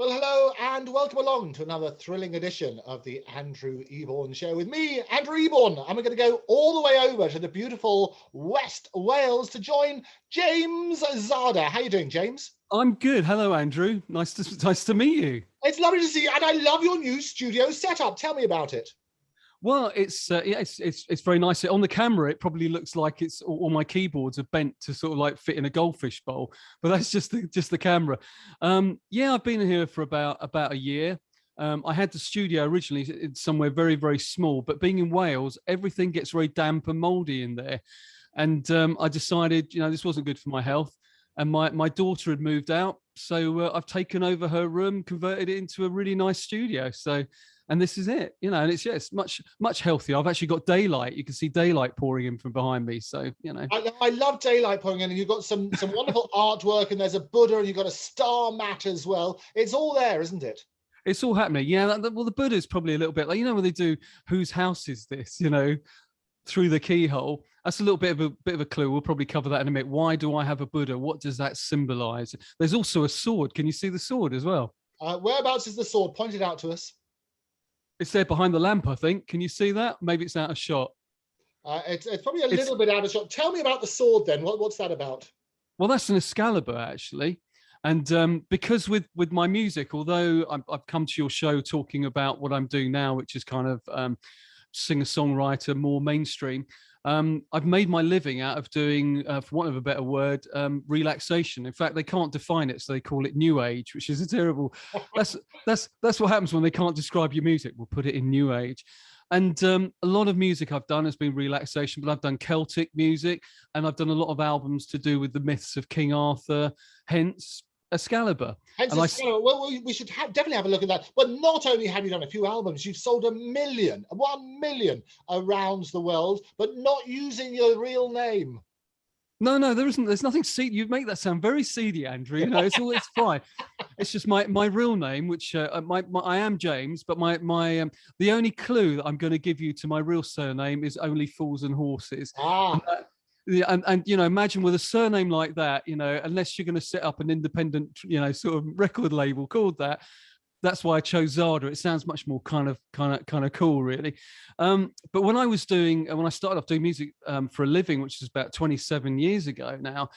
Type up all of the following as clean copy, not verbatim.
Well, hello and welcome along to another thrilling edition of the Andrew Eborn Show with me, Andrew Eborn. And we're going to go all the way over to the beautiful West Wales to join James Zada. How you doing, James? I'm good. Hello, Andrew. Nice to meet you. It's lovely to see you, and I love your new studio setup. Tell me about it. Well, it's very nice. On the camera, it probably looks like it's all my keyboards are bent to sort of like fit in a goldfish bowl, but that's just the camera. Yeah, I've been here for about a year. I had the studio originally it's somewhere very small, but being in Wales, everything gets very damp and mouldy in there, and I decided this wasn't good for my health. And my daughter had moved out, so I've taken over her room, converted it into a really nice studio. So. And this is it, and it's much healthier. I've actually got daylight. You can see daylight pouring in from behind me. So, I love daylight pouring in, and you've got some wonderful artwork, and there's a Buddha, and you've got a star mat as well. It's all there, isn't it? It's all happening. Yeah. Well, the Buddha is probably a little bit like, when they do whose house is this, through the keyhole. That's a little bit of a clue. We'll probably cover that in a minute. Why do I have a Buddha? What does that symbolize? There's also a sword. Can you see the sword as well? Whereabouts is the sword? Point it out to us. It's there behind the lamp, I think. Can you see that? Maybe it's out of shot. It's probably a little bit out of shot. Tell me about the sword then. What's that about? Well, that's an Excalibur, actually. And because with my music, although I've come to your show talking about what I'm doing now, which is kind of singer-songwriter, more mainstream, I've made my living out of doing, for want of a better word, relaxation. In fact, they can't define it, so they call it New Age, which is a terrible. That's what happens when they can't describe your music. We'll put it in New Age. And a lot of music I've done has been relaxation, but I've done Celtic music, and I've done a lot of albums to do with the myths of King Arthur, hence Excalibur. Excalibur. Well, we should definitely have a look at that. But not only have you done a few albums, you've sold 1 million around the world, but not using your real name. No, there isn't. There's nothing seedy. You make that sound very seedy, Andrew. It's fine. It's just my real name, which I am James, but the only clue that I'm going to give you to my real surname is only fools and horses. And imagine with a surname like that, unless you're going to set up an independent, sort of record label called that. That's why I chose Zada. It sounds much more kind of cool, really. But when I started off doing music for a living, which is about 27 years ago now,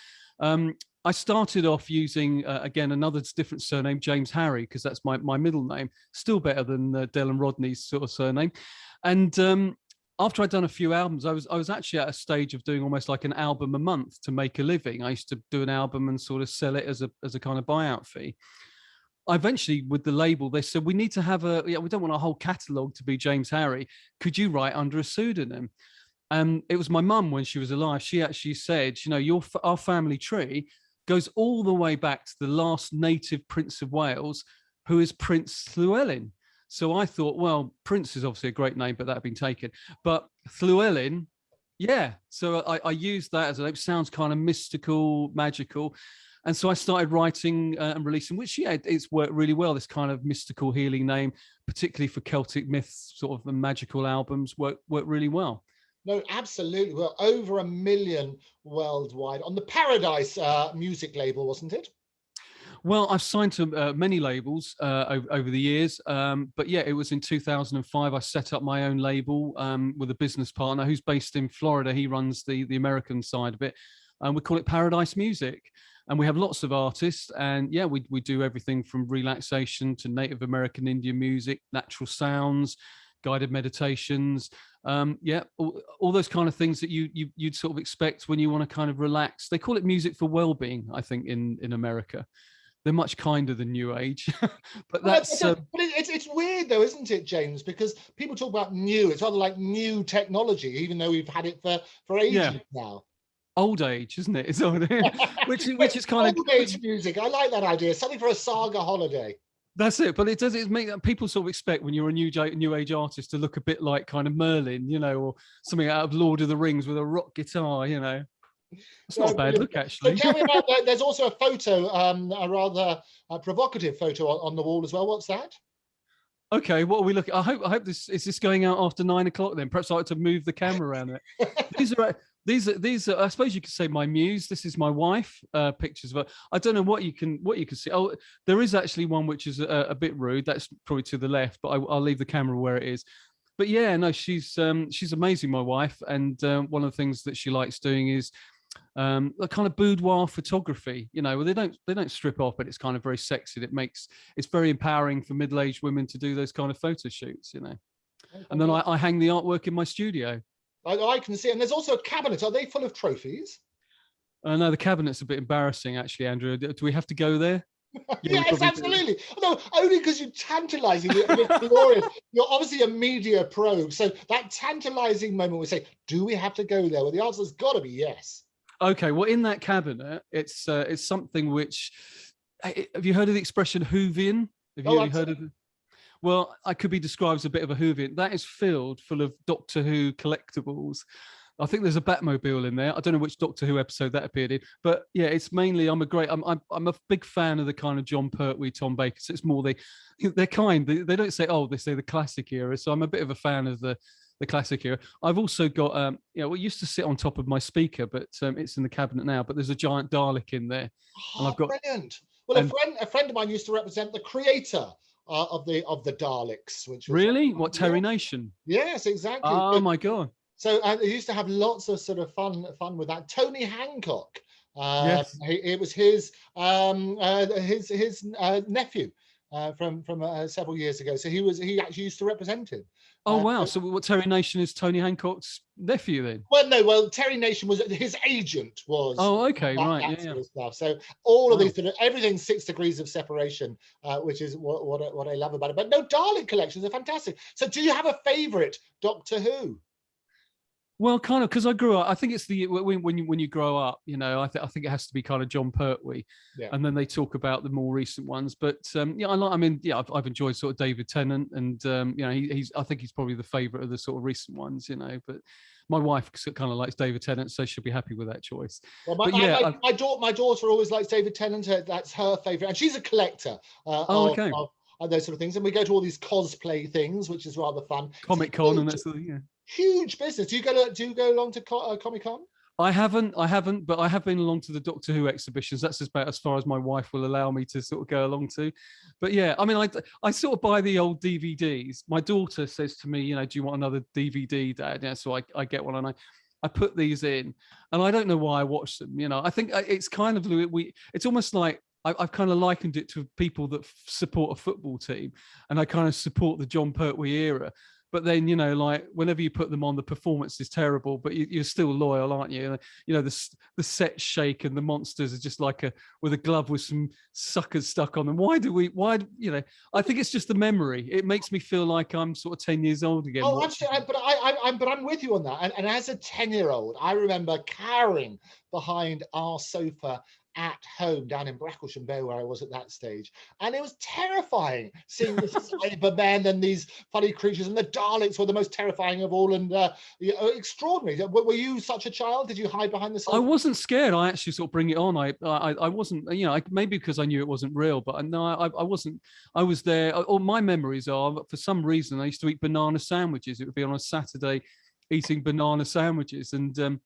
I started off using, again, another different surname, James Harry, because that's my middle name. Still better than Del and Rodney's sort of surname. And after I'd done a few albums, I was actually at a stage of doing almost like an album a month to make a living. I used to do an album and sort of sell it as a kind of buyout fee. Eventually, with the label, they said, we need to have we don't want our whole catalogue to be James Harry. Could you write under a pseudonym? And it was my mum when she was alive. She actually said, our family tree goes all the way back to the last native Prince of Wales, who is Prince Llewellyn. So I thought, well, Prince is obviously a great name, but that had been taken. But Llewellyn, yeah. So I used that as it sounds kind of mystical, magical. And so I started writing and releasing, which, it's worked really well. This kind of mystical healing name, particularly for Celtic myths, sort of magical albums, worked really well. No, absolutely. Well, over 1 million worldwide on the Paradise music label, wasn't it? Well, I've signed to many labels over the years. But yeah, it was in 2005. I set up my own label with a business partner who's based in Florida. He runs the American side of it. And we call it Paradise Music. And we have lots of artists, and yeah, we do everything from relaxation to Native American Indian music, natural sounds, guided meditations, all those kind of things that you'd sort of expect when you want to kind of relax. They call it music for well-being, I think, in America. They're much kinder than New Age, but that's. But it's weird though, isn't it, James? Because people talk about new. It's rather like new technology, even though we've had it for ages now. Old age, isn't it? It's old, which is kind old age music. I like that idea. Something for a saga holiday. That's it. But it make people sort of expect when you're a new age artist to look a bit like kind of Merlin, or something out of Lord of the Rings with a rock guitar, It's not a bad look, actually. So tell me about that. There's also a photo, a rather provocative photo on the wall as well. What's that? Okay, what are we looking? I hope this is going out after 9 o'clock. Then perhaps I have to move the camera around it. these are, I suppose you could say, my muse. This is my wife. Pictures of her. I don't know what you can see. Oh, there is actually one which is a bit rude. That's probably to the left, but I'll leave the camera where it is. But yeah, no, she's amazing, my wife, and one of the things that she likes doing is a kind of boudoir photography. You know, they don't strip off, but it's kind of very sexy. It's very empowering for middle-aged women to do those kind of photo shoots. You know, and then I hang the artwork in my studio. I can see, and there's also a cabinet. Are they full of trophies? No, the cabinet's a bit embarrassing, actually, Andrew. Do we have to go there? Yes, absolutely. No, only because you're tantalizing. You're glorious. You're obviously a media pro, so that tantalizing moment we say, do we have to go there? Well, the answer's got to be yes. Okay, well, in that cabinet, it's something which. Have you heard of the expression Whovian? Have you heard of it? Well, I could be described as a bit of a Whovian. That is filled full of Doctor Who collectibles. I think there's a Batmobile in there. I don't know which Doctor Who episode that appeared in, but yeah, it's mainly I'm a big fan of the kind of John Pertwee, Tom Baker. So it's more they're kind. They don't say they say the classic era. So I'm a bit of a fan of the classic era. I've also got what used to sit on top of my speaker, but it's in the cabinet now. But there's a giant Dalek in there, and I've got brilliant. Well, a friend of mine used to represent the creator of the Daleks, which was really what Terry Nation. Yes, exactly. Oh my god. So they used to have lots of sort of fun with that. Tony Hancock. Yes. It was his nephew from several years ago. So he actually used to represent him. Oh wow! So what Terry Nation is Tony Hancock's nephew then? Well, no. Well, Terry Nation was his agent. Was okay, right, sort of stuff. So all of these everything 6 degrees of separation, which is what I love about it. But no, Dalek collections are fantastic. So do you have a favourite Doctor Who? Well, kind of, because I grew up. I think it's when you grow up, you know. I think it has to be kind of John Pertwee, and then they talk about the more recent ones. But I've enjoyed sort of David Tennant, and I think he's probably the favourite of the sort of recent ones, you know. But my wife kind of likes David Tennant, so she'll be happy with that choice. Well, my daughter always likes David Tennant. That's her favourite, and she's a collector. Of those sort of things, and we go to all these cosplay things, which is rather fun. Comic-Con and that sort of thing. Yeah. Huge business. Do you go along to Comic-Con? I haven't, but I have been along to the Doctor Who exhibitions. That's about as far as my wife will allow me to sort of go along to. But yeah, I mean, I sort of buy the old DVDs. My daughter says to me, you know, do you want another DVD, Dad? Yeah, so I get one, and I put these in, and I don't know why I watch them. You know, I think it's kind of it's almost like I've kind of likened it to people that support a football team, and I kind of support the John Pertwee era. But then, you know, like whenever you put them on, the performance is terrible, but you're still loyal, aren't you? You know, the set shake and the monsters are just like with a glove with some suckers stuck on them. Why, you know, I think it's just the memory. It makes me feel like I'm sort of 10 years old again. Oh, absolutely. But I'm with you on that. And as a 10-year-old, I remember cowering behind our sofa at home down in Bracklesham Bay, where I was at that stage, and it was terrifying seeing the Cybermen and these funny creatures, and the Daleks were the most terrifying of all, and extraordinary. Were you such a child? Did you hide behind the sofa? I wasn't scared. I actually sort of bring it on. I wasn't, you know, maybe because I knew it wasn't real, but no, I wasn't. I was there. All my memories are, for some reason, I used to eat banana sandwiches. It would be on a Saturday, eating banana sandwiches, and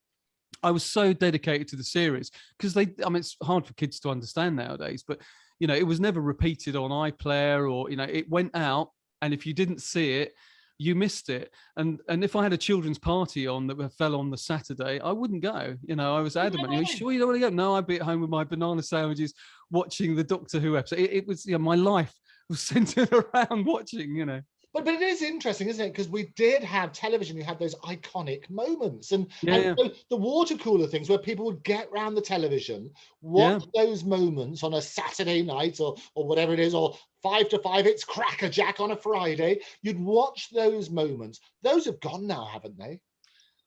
I was so dedicated to the series because it's hard for kids to understand nowadays, but you know, it was never repeated on iPlayer, or, you know, it went out, and if you didn't see it, you missed it. And if I had a children's party on that fell on the Saturday, I wouldn't go. You know, I was adamant. Are you sure you don't want to go? No, I'd be at home with my banana sandwiches watching the Doctor Who episode. It was, you know, my life was centered around watching, you know. But it is interesting, isn't it? Because we did have television. You had those iconic moments, and the water cooler things where people would get round the television, watch those moments on a Saturday night or whatever it is, or 5 to 5, it's Cracker Jack on a Friday. You'd watch those moments. Those have gone now, haven't they?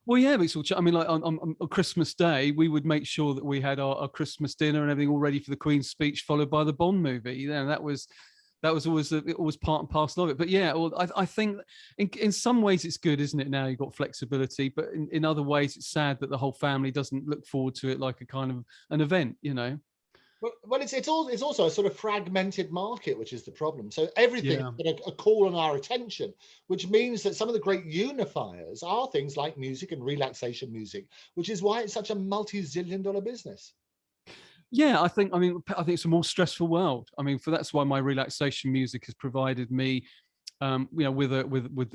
Well, yeah, but it's all. I mean, like on Christmas Day, we would make sure that we had our Christmas dinner and everything all ready for the Queen's speech, followed by the Bond movie. You know, that was always part and parcel of it. But yeah, well, I think in some ways it's good, isn't it? Now you've got flexibility, but in other ways it's sad that the whole family doesn't look forward to it like a kind of an event, you know. Well, it's also a sort of fragmented market, which is the problem. So everything Yeah. is a call on our attention, which means that some of the great unifiers are things like music and relaxation music, which is why it's such a multi-zillion-dollar business. Yeah, I think it's a more stressful world. I mean, that's why my relaxation music has provided me, with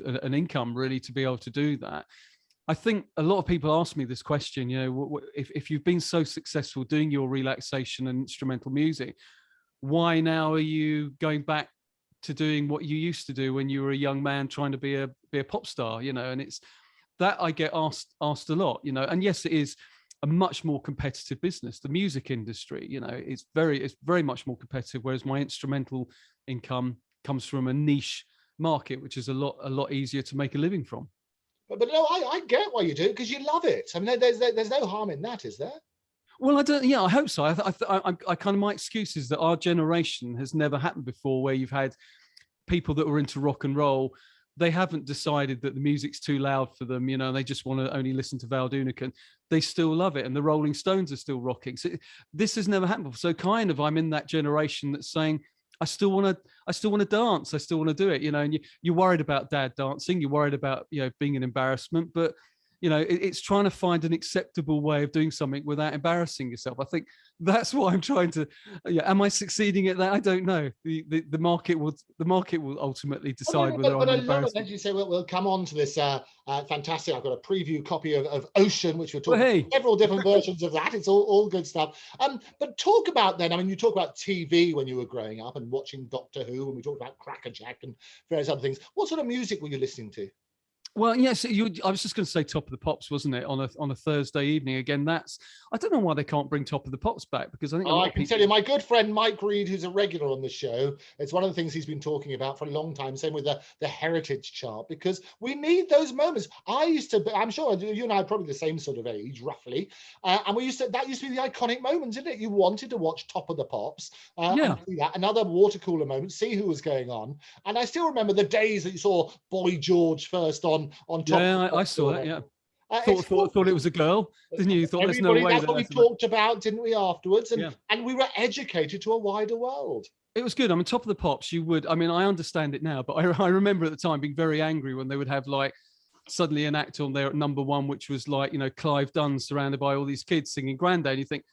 an income really to be able to do that. I think a lot of people ask me this question, if you've been so successful doing your relaxation and instrumental music, why now are you going back to doing what you used to do when you were a young man trying to be a pop star, and it's that I get asked a lot, and yes, it is a much more competitive business. The music industry, it's very much more competitive, whereas my instrumental income comes from a niche market, which is a lot easier to make a living from. But no, I get why you do it because you love it. I mean, there's no harm in that, is there? Well, I don't. Yeah, I hope so. I kind of, my excuse is that our generation has never happened before, where you've had people that were into rock and roll. They haven't decided that the music's too loud for them. They just want to only listen to Val Dunican. They still love it, and the Rolling Stones are still rocking. So this has never happened before. So kind of, I'm in that generation that's saying, I still want to dance. I still want to do it. And you're worried about dad dancing. You're worried about being an embarrassment, but it's trying to find an acceptable way of doing something without embarrassing yourself. I think that's what I'm trying to. Am I succeeding at that? I don't know. The market will ultimately decide whether But I'm I an love it. embarrassment. As you say, we'll come on to this fantastic. I've got a preview copy of Ocean, which we're Well, talking hey, several different versions of that. It's all good stuff. But talk about then. I mean, you talk about TV when you were growing up and watching Doctor Who, and we talked about Crackerjack and various other things. What sort of music were you listening to? well, yes. I was just going to say Top of the Pops, wasn't it? On a Thursday evening. Again, I don't know why they can't bring Top of the Pops back, because I think a Oh, lot I of can tell people. you, my good friend Mike Reed, who's a regular on the show, it's one of the things he's been talking about for a long time, same with the heritage chart, because we need those moments. I'm sure you and I are probably the same sort of age, roughly. And that used to be the iconic moments, didn't it? You wanted to watch Top of the Pops and Yeah, see that, another water cooler moment, see who was going on. And I still remember the days that you saw Boy George first on Top of yeah, the I Pops or saw that. whatever. Yeah, It's thought it was a girl, didn't you? You thought there's no everybody, way that's that what we that's about. talked about, didn't we, afterwards? And Yeah. and we were educated to a wider world. It was good. I mean, Top of the Pops, you would. I mean, I understand it now, but I remember at the time being very angry when they would have like suddenly an act on there at number one, which was like, Clive Dunn surrounded by all these kids singing Grandad. And you think,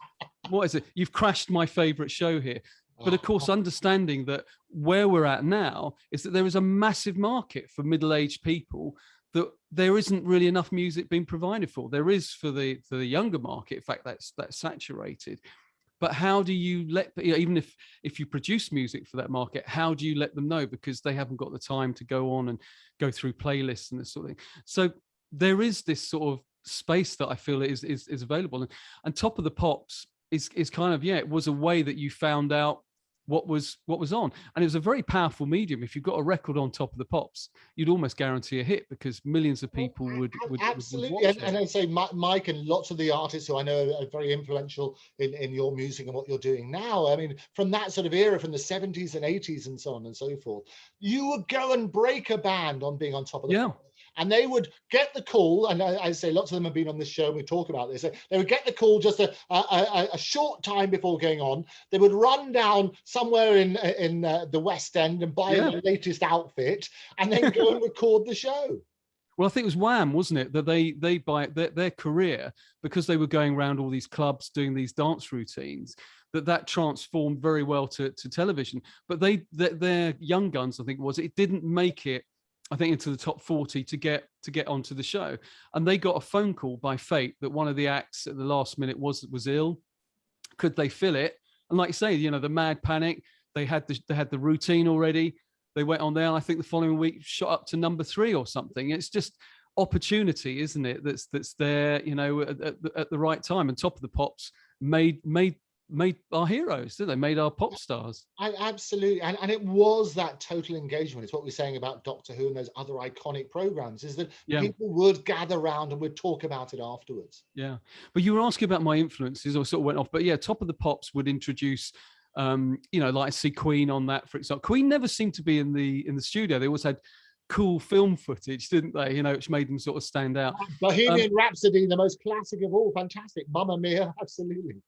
what is it? You've crashed my favorite show here. But of course, understanding that where we're at now is that there is a massive market for middle-aged people that there isn't really enough music being provided for. There is for the younger market. In fact, that's saturated. But how do you even if you produce music for that market, how do you let them know? Because they haven't got the time to go on and go through playlists and this sort of thing. So there is this sort of space that I feel is available. And Top of the Pops is kind of, it was a way that you found out what was on, and it was a very powerful medium. If you've got a record on Top of the Pops, you'd almost guarantee a hit, because millions of people would Absolutely. watch And it. I say Mike and lots of the artists who I know are very influential in your music and what you're doing now. I mean, from that sort of era, from the 70s and 80s and so on and so forth, you would go and break a band on being on Top of the Yeah. Pops. And they would get the call, and I say lots of them have been on this show, and we talk about this. They would get the call just a short time before going on. They would run down somewhere in the West End and buy Yeah. the latest outfit, and then go and record the show. Well, I think it was Wham, wasn't it? That they by their career, because they were going around all these clubs doing these dance routines, that transformed very well to television. But their Young Guns, I think it didn't make it, I think, into the top 40 to get onto the show. And they got a phone call by fate that one of the acts at the last minute was ill. Could they fill it? And like you say, the mad panic. They had the routine already. They went on there, and I think the following week shot up to number 3 or something. It's just opportunity, isn't it? That's there, at the right time. And Top of the Pops made our heroes, didn't they? Made our pop stars. Absolutely, and it was that total engagement. It's what we're saying about Doctor Who and those other iconic programs, is that people would gather around and would talk about it afterwards. Yeah, but you were asking about my influences, or sort of went off. But yeah, Top of the Pops would introduce, like I see Queen on that, for example. Queen never seemed to be in the studio. They always had cool film footage, didn't they? Which made them sort of stand out. Bohemian Rhapsody, the most classic of all, fantastic. Mamma Mia, absolutely.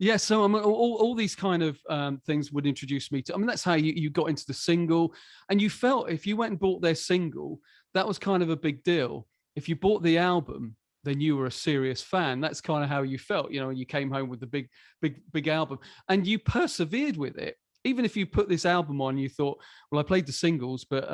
Yeah, so all these kind of things would introduce me to. I mean, that's how you got into the single, and you felt if you went and bought their single, that was kind of a big deal. If you bought the album, then you were a serious fan. That's kind of how you felt, when you came home with the big album, and you persevered with it. Even if you put this album on, you thought, well, I played the singles, but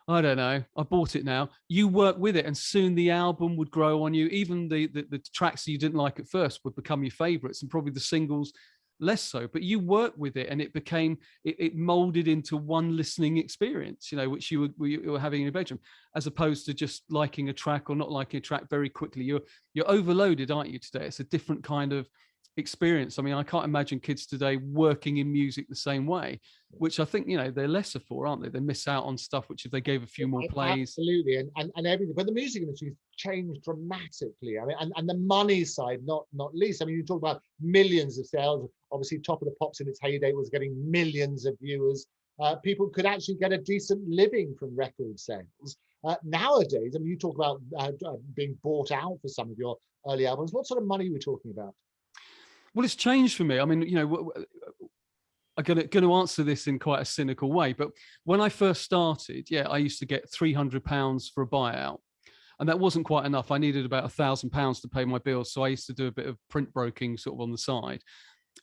I don't know, I bought it now. You work with it, and soon the album would grow on you. Even the tracks that you didn't like at first would become your favorites, and probably the singles less so. But you work with it, and it molded into one listening experience, which you were having in your bedroom, as opposed to just liking a track or not liking a track very quickly. You're overloaded, aren't you, today? It's a different kind of experience. I mean, I can't imagine kids today working in music the same way, which I think, they're lesser for, aren't they? They miss out on stuff which, if they gave a few more plays. Absolutely. And everything. But the music industry's changed dramatically. I mean, and the money side, not least. I mean, you talk about millions of sales. Obviously, Top of the Pops in its heyday was getting millions of viewers. People could actually get a decent living from record sales. Nowadays, I mean, you talk about being bought out for some of your early albums. What sort of money are we talking about? Well, it's changed for me. I mean, I'm going to answer this in quite a cynical way, but when I first started, I used to get £300 for a buyout, and that wasn't quite enough. I needed about £1,000 to pay my bills, so I used to do a bit of print broking sort of on the side.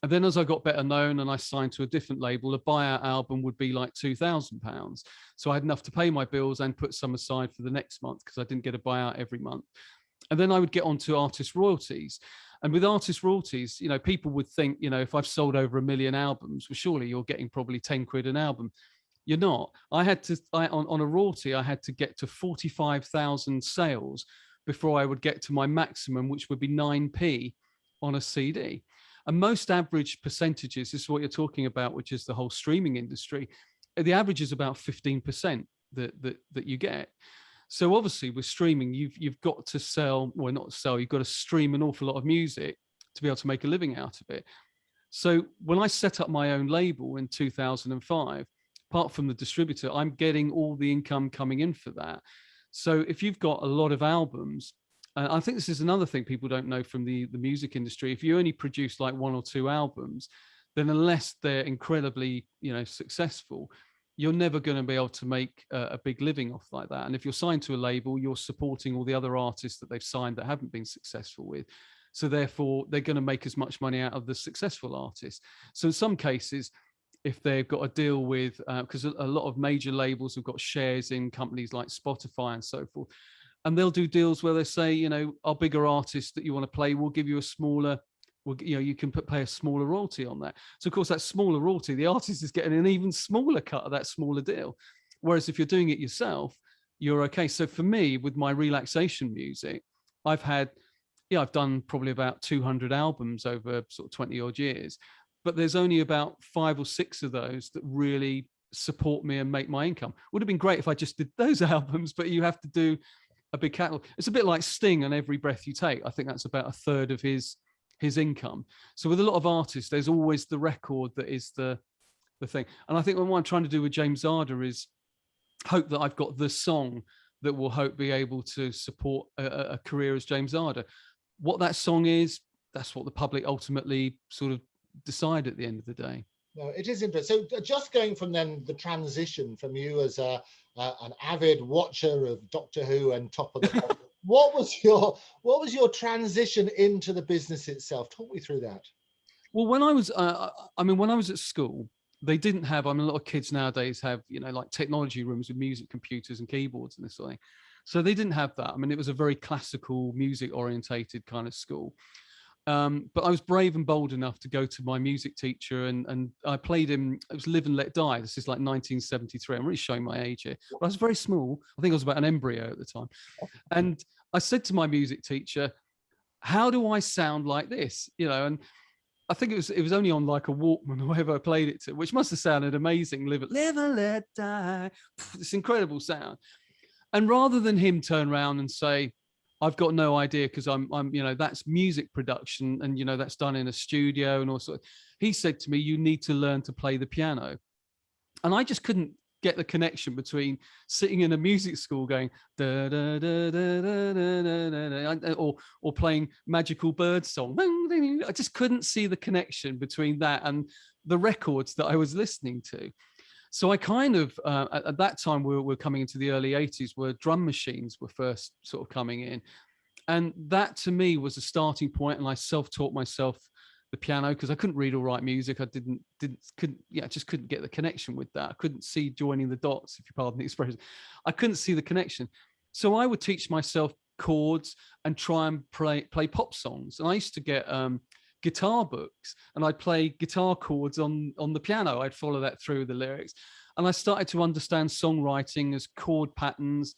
And then as I got better known and I signed to a different label, a buyout album would be like £2,000. So I had enough to pay my bills and put some aside for the next month, because I didn't get a buyout every month. And then I would get onto artist royalties. And with artist royalties, people would think, if I've sold over 1 million albums, well, surely you're getting probably 10 quid an album. You're not. On a royalty, I had to get to 45,000 sales before I would get to my maximum, which would be 9p on a CD. And most average percentages, this is what you're talking about, which is the whole streaming industry. The average is about 15% that you get. So obviously with streaming, you've got to you've got to stream an awful lot of music to be able to make a living out of it. So when I set up my own label in 2005, apart from the distributor, I'm getting all the income coming in for that. So if you've got a lot of albums, and I think this is another thing people don't know from the music industry, if you only produce like 1 or 2 albums, then unless they're incredibly, successful, you're never going to be able to make a big living off like that. And if you're signed to a label, you're supporting all the other artists that they've signed that haven't been successful with. So therefore, they're going to make as much money out of the successful artists. So in some cases, if they've got a deal with, because a lot of major labels have got shares in companies like Spotify and so forth, and they'll do deals where they say, our bigger artists that you want to play, we'll give you a smaller, you can pay a smaller royalty on that. So of course, that smaller royalty, the artist is getting an even smaller cut of that smaller deal. Whereas if you're doing it yourself, you're okay. So for me, with my relaxation music, I've done probably about 200 albums over sort of 20 odd years, but there's only about 5 or 6 of those that really support me and make my income. Would have been great if I just did those albums, but you have to do a big catalog. It's a bit like Sting and Every Breath You Take. I think that's about 1/3 of his income. So with a lot of artists, there's always the record that is the thing. And I think what I'm trying to do with James Zada is hope that I've got the song that will be able to support a career as James Zada. What that song is, that's what the public ultimately sort of decide at the end of the day. No, it is interesting. So just going from then the transition from you as an avid watcher of Doctor Who and Top of the Pops, what was your transition into the business itself? Talk me through that. Well, when I was at school, they didn't have. A lot of kids nowadays have, like technology rooms with music computers and keyboards and this sort of thing. So they didn't have that. It was a very classical, music orientated kind of school. But I was brave and bold enough to go to my music teacher, and I played him. It was Live and Let Die. This is like 1973. I'm really showing my age here. But I was very small. I think I was about an embryo at the time. And I said to my music teacher, how do I sound like this? And I think it was only on like a Walkman or whatever I played it to, which must have sounded amazing. Live and Let Die. This incredible sound. And rather than him turn around and say, I've got no idea, because I'm that's music production, and that's done in a studio and also, he said to me, you need to learn to play the piano. And I just couldn't get the connection between sitting in a music school going da da da da da da da, or playing Magical Bird song. I just couldn't see the connection between that and the records that I was listening to. So I kind of at that time we were coming into the early 80s, where drum machines were first sort of coming in, and that to me was a starting point. And I self-taught myself the piano because I couldn't read or write music. I just couldn't get the connection with that. I couldn't see joining the dots, if you pardon the expression. I couldn't see the connection. So I would teach myself chords and try and play pop songs. And I used to get guitar books, and I'd play guitar chords on the piano. I'd follow that through the lyrics. And I started to understand songwriting as chord patterns,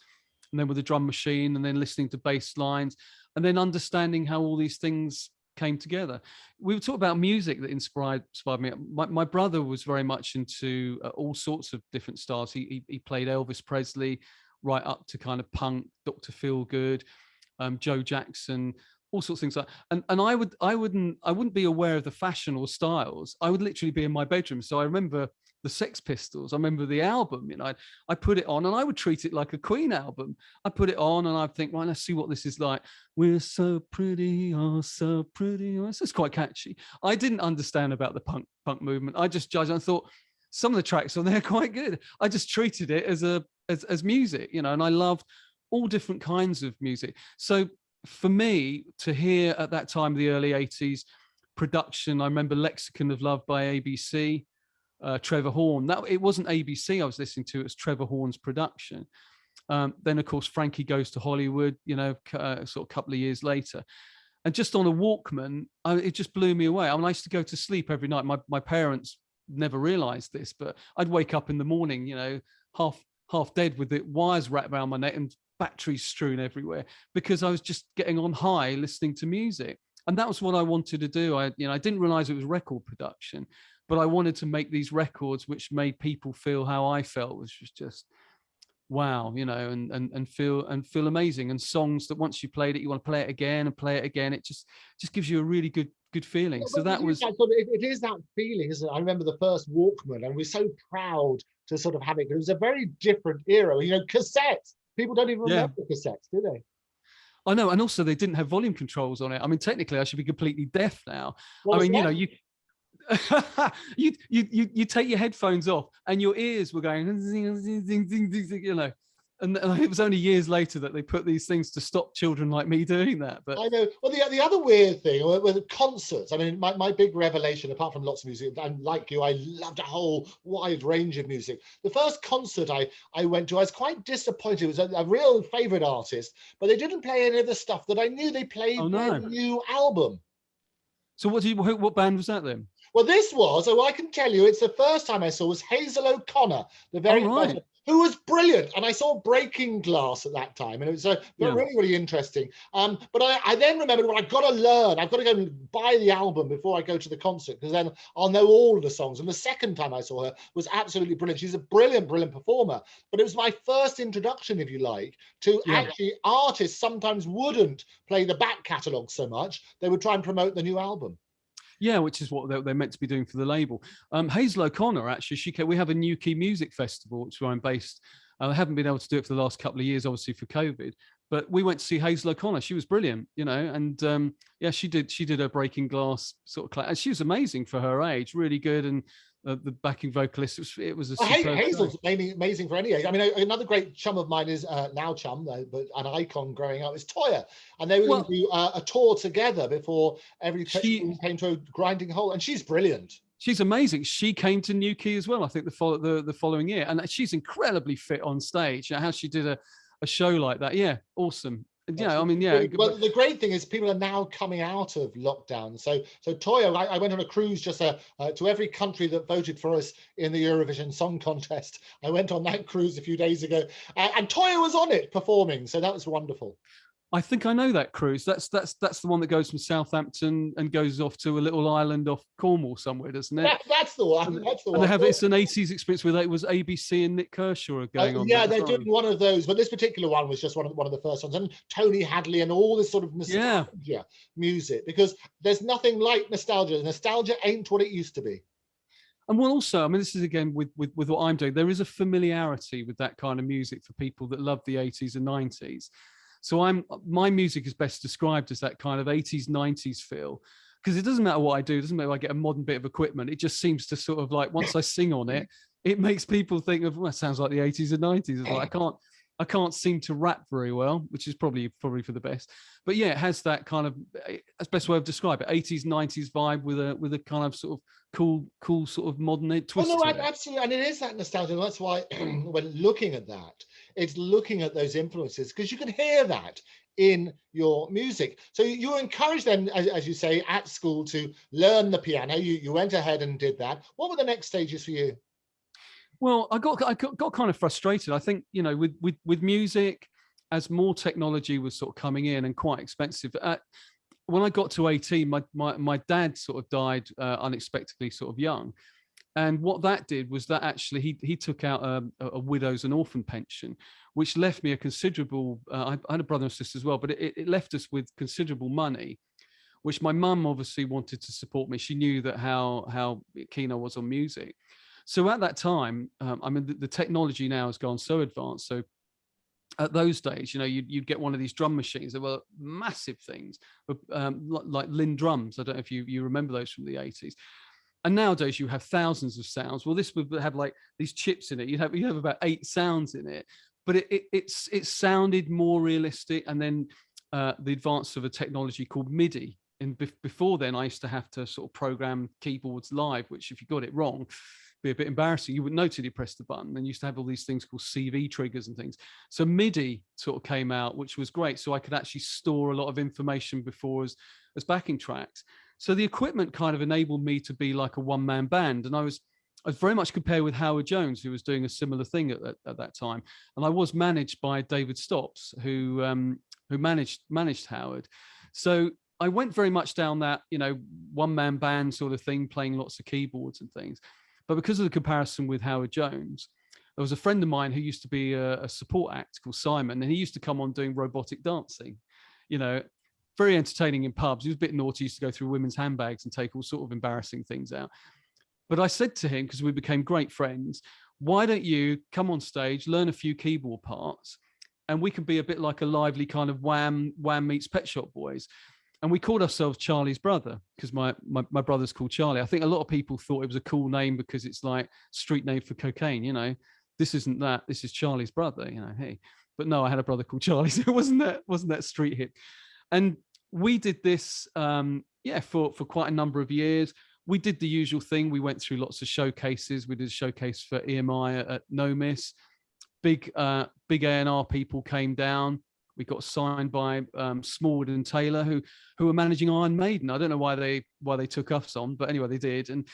and then with the drum machine, and then listening to bass lines, and then understanding how all these things came together. We were talking about music that inspired me. My brother was very much into all sorts of different styles. He played Elvis Presley right up to kind of punk, Dr. Feelgood, Joe Jackson, all sorts of things like that. And I wouldn't be aware of the fashion or styles. I would literally be in my bedroom. So I remember the Sex Pistols. I remember the album, I put it on and I would treat it like a Queen album. I put it on and I'd think, right, let's see what this is like. We're so pretty, oh, so pretty. Oh, this is quite catchy. I didn't understand about the punk movement. I just judged. I thought some of the tracks on there are quite good. I just treated it as music, and I loved all different kinds of music. So for me to hear at that time, the early 80s production, I remember Lexicon of Love by ABC, Trevor Horn. That it wasn't ABC I was listening to; it was Trevor Horn's production. Then, of course, Frankie Goes to Hollywood. Sort of a couple of years later, and just on a Walkman, it just blew me away. I mean, I used to go to sleep every night. My parents never realised this, but I'd wake up in the morning, half dead with the wires wrapped around my neck and batteries strewn everywhere, because I was just getting on high listening to music. And that was what I wanted to do. I didn't realize it was record production, but I wanted to make these records which made people feel how I felt, which was just wow, and feel amazing. And songs that once you played it, you want to play it again and play it again. It just gives you a really good feeling. So that was it is that feeling, isn't it? I remember the first Walkman, and we're so proud to sort of have it. It was a very different era. Cassettes. People don't even remember cassettes, do they? I know, and also they didn't have volume controls on it. I mean, technically, I should be completely deaf now. What I mean, you take your headphones off, and your ears were going, and it was only years later that they put these things to stop children like me doing that. But I know. Well, the other weird thing with concerts, I mean, my big revelation, apart from lots of music, and like you, I loved a whole wide range of music. The first concert I went to, I was quite disappointed. It was a real favorite artist, but they didn't play any of the stuff that I knew. They played their new album. So what band was that then? Well, this was, I can tell you, it's the first time I saw was Hazel O'Connor, the very first one, who was brilliant. And I saw Breaking Glass at that time, and it was really, really interesting. But I then remembered, well, I've got to learn. I've got to go and buy the album before I go to the concert, because then I'll know all the songs. And the second time I saw her was absolutely brilliant. She's a brilliant, brilliant performer. But it was my first introduction, if you like, to actually artists sometimes wouldn't play the back catalogue so much. They would try and promote the new album. Yeah, which is what they're meant to be doing for the label. Hazel O'Connor, actually, we have a New Key Music Festival, which is where I'm based. I haven't been able to do it for the last couple of years, obviously for COVID. But we went to see Hazel O'Connor. She was brilliant, and she did her Breaking Glass sort of class. And she was amazing for her age, really good. And the backing vocalist, it was a Hazel's amazing for any age. I mean, another great chum of mine is now chum, but an icon growing up is Toya, and they were going to do a tour together before everything came to a grinding halt. And she's brilliant. She's amazing. She came to New Key as well, I think, the following year, and she's incredibly fit on stage. How she did a show like that, awesome. Yeah, I mean, Well, the great thing is people are now coming out of lockdown. So Toya, I went on a cruise just to every country that voted for us in the Eurovision Song Contest. I went on that cruise a few days ago, and Toya was on it performing. So that was wonderful. I think I know that cruise. That's the one that goes from Southampton and goes off to a little island off Cornwall somewhere, doesn't it? That's the one. That's the one. And it's an 80s experience where it was ABC and Nick Kershaw going on. Yeah, they're doing one of those, but this particular one was just one of the first ones. And Tony Hadley and all this sort of nostalgia music, because there's nothing like nostalgia. Nostalgia ain't what it used to be. And well, also, I mean, this is again with what I'm doing. There is a familiarity with that kind of music for people that love the 80s and 90s. So my music is best described as that kind of 80s, 90s feel, because it doesn't matter what I do. It doesn't matter if I get a modern bit of equipment. It just seems to sort of like, once I sing on it, it makes people think of, well, that sounds like the 80s and 90s. It's like, I can't seem to rap very well, which is probably for the best. But yeah, it has that kind of, that's the best way of describing it, 80s, 90s vibe with a kind of sort of cool sort of modern twist. Oh, no, to it. absolutely. And it is that nostalgia. And that's why when looking at that, it's looking at those influences, because you can hear that in your music. So you were encouraged then, as you say, at school to learn the piano. You went ahead and did that. What were the next stages for you? Well, I got kind of frustrated. I think, you know, with music, as more technology was sort of coming in and quite expensive. When I got to 18, my dad sort of died unexpectedly, sort of young. And what that did was that actually he took out a widow's and orphan pension, which left me a considerable, I had a brother and sister as well, but it left us with considerable money, which my mum obviously wanted to support me. She knew that how keen I was on music. So at that time, I mean, the technology now has gone so advanced. So at those days, you know, you'd get one of these drum machines. They were massive things, like Lynn drums. I don't know if you remember those from the 80s. And nowadays you have thousands of sounds. Well, this would have like these chips in it. You have about 8 sounds in it, but it sounded more realistic. And then the advance of a technology called MIDI. And before then, I used to have to sort of program keyboards live, which if you got it wrong, be a bit embarrassing. You wouldn't know till you pressed the button. And used to have all these things called CV triggers and things. So MIDI sort of came out, which was great. So I could actually store a lot of information before as backing tracks. So the equipment kind of enabled me to be like a one-man band. And I was very much compared with Howard Jones, who was doing a similar thing at that time. And I was managed by David Stopps, who managed Howard. So I went very much down that, you know, one-man band sort of thing, playing lots of keyboards and things. But because of the comparison with Howard Jones, there was a friend of mine who used to be a support act called Simon, and he used to come on doing robotic dancing, you know, very entertaining in pubs. He was a bit naughty, he used to go through women's handbags and take all sort of embarrassing things out. But I said to him, because we became great friends, why don't you come on stage, learn a few keyboard parts, and we can be a bit like a lively kind of Wham meets Pet Shop Boys. And we called ourselves Charlie's Brother, because my brother's called Charlie. I think a lot of people thought it was a cool name because it's like street name for cocaine, you know. This isn't that. This is Charlie's Brother, you know. Hey, but no, I had a brother called Charlie, so it wasn't that street hit. And we did this, for quite a number of years. We did the usual thing. We went through lots of showcases. We did a showcase for EMI at No Miss. Big A&R people came down. We got signed by Smallwood and Taylor, who were managing Iron Maiden. I don't know why they took us on, but anyway, they did. And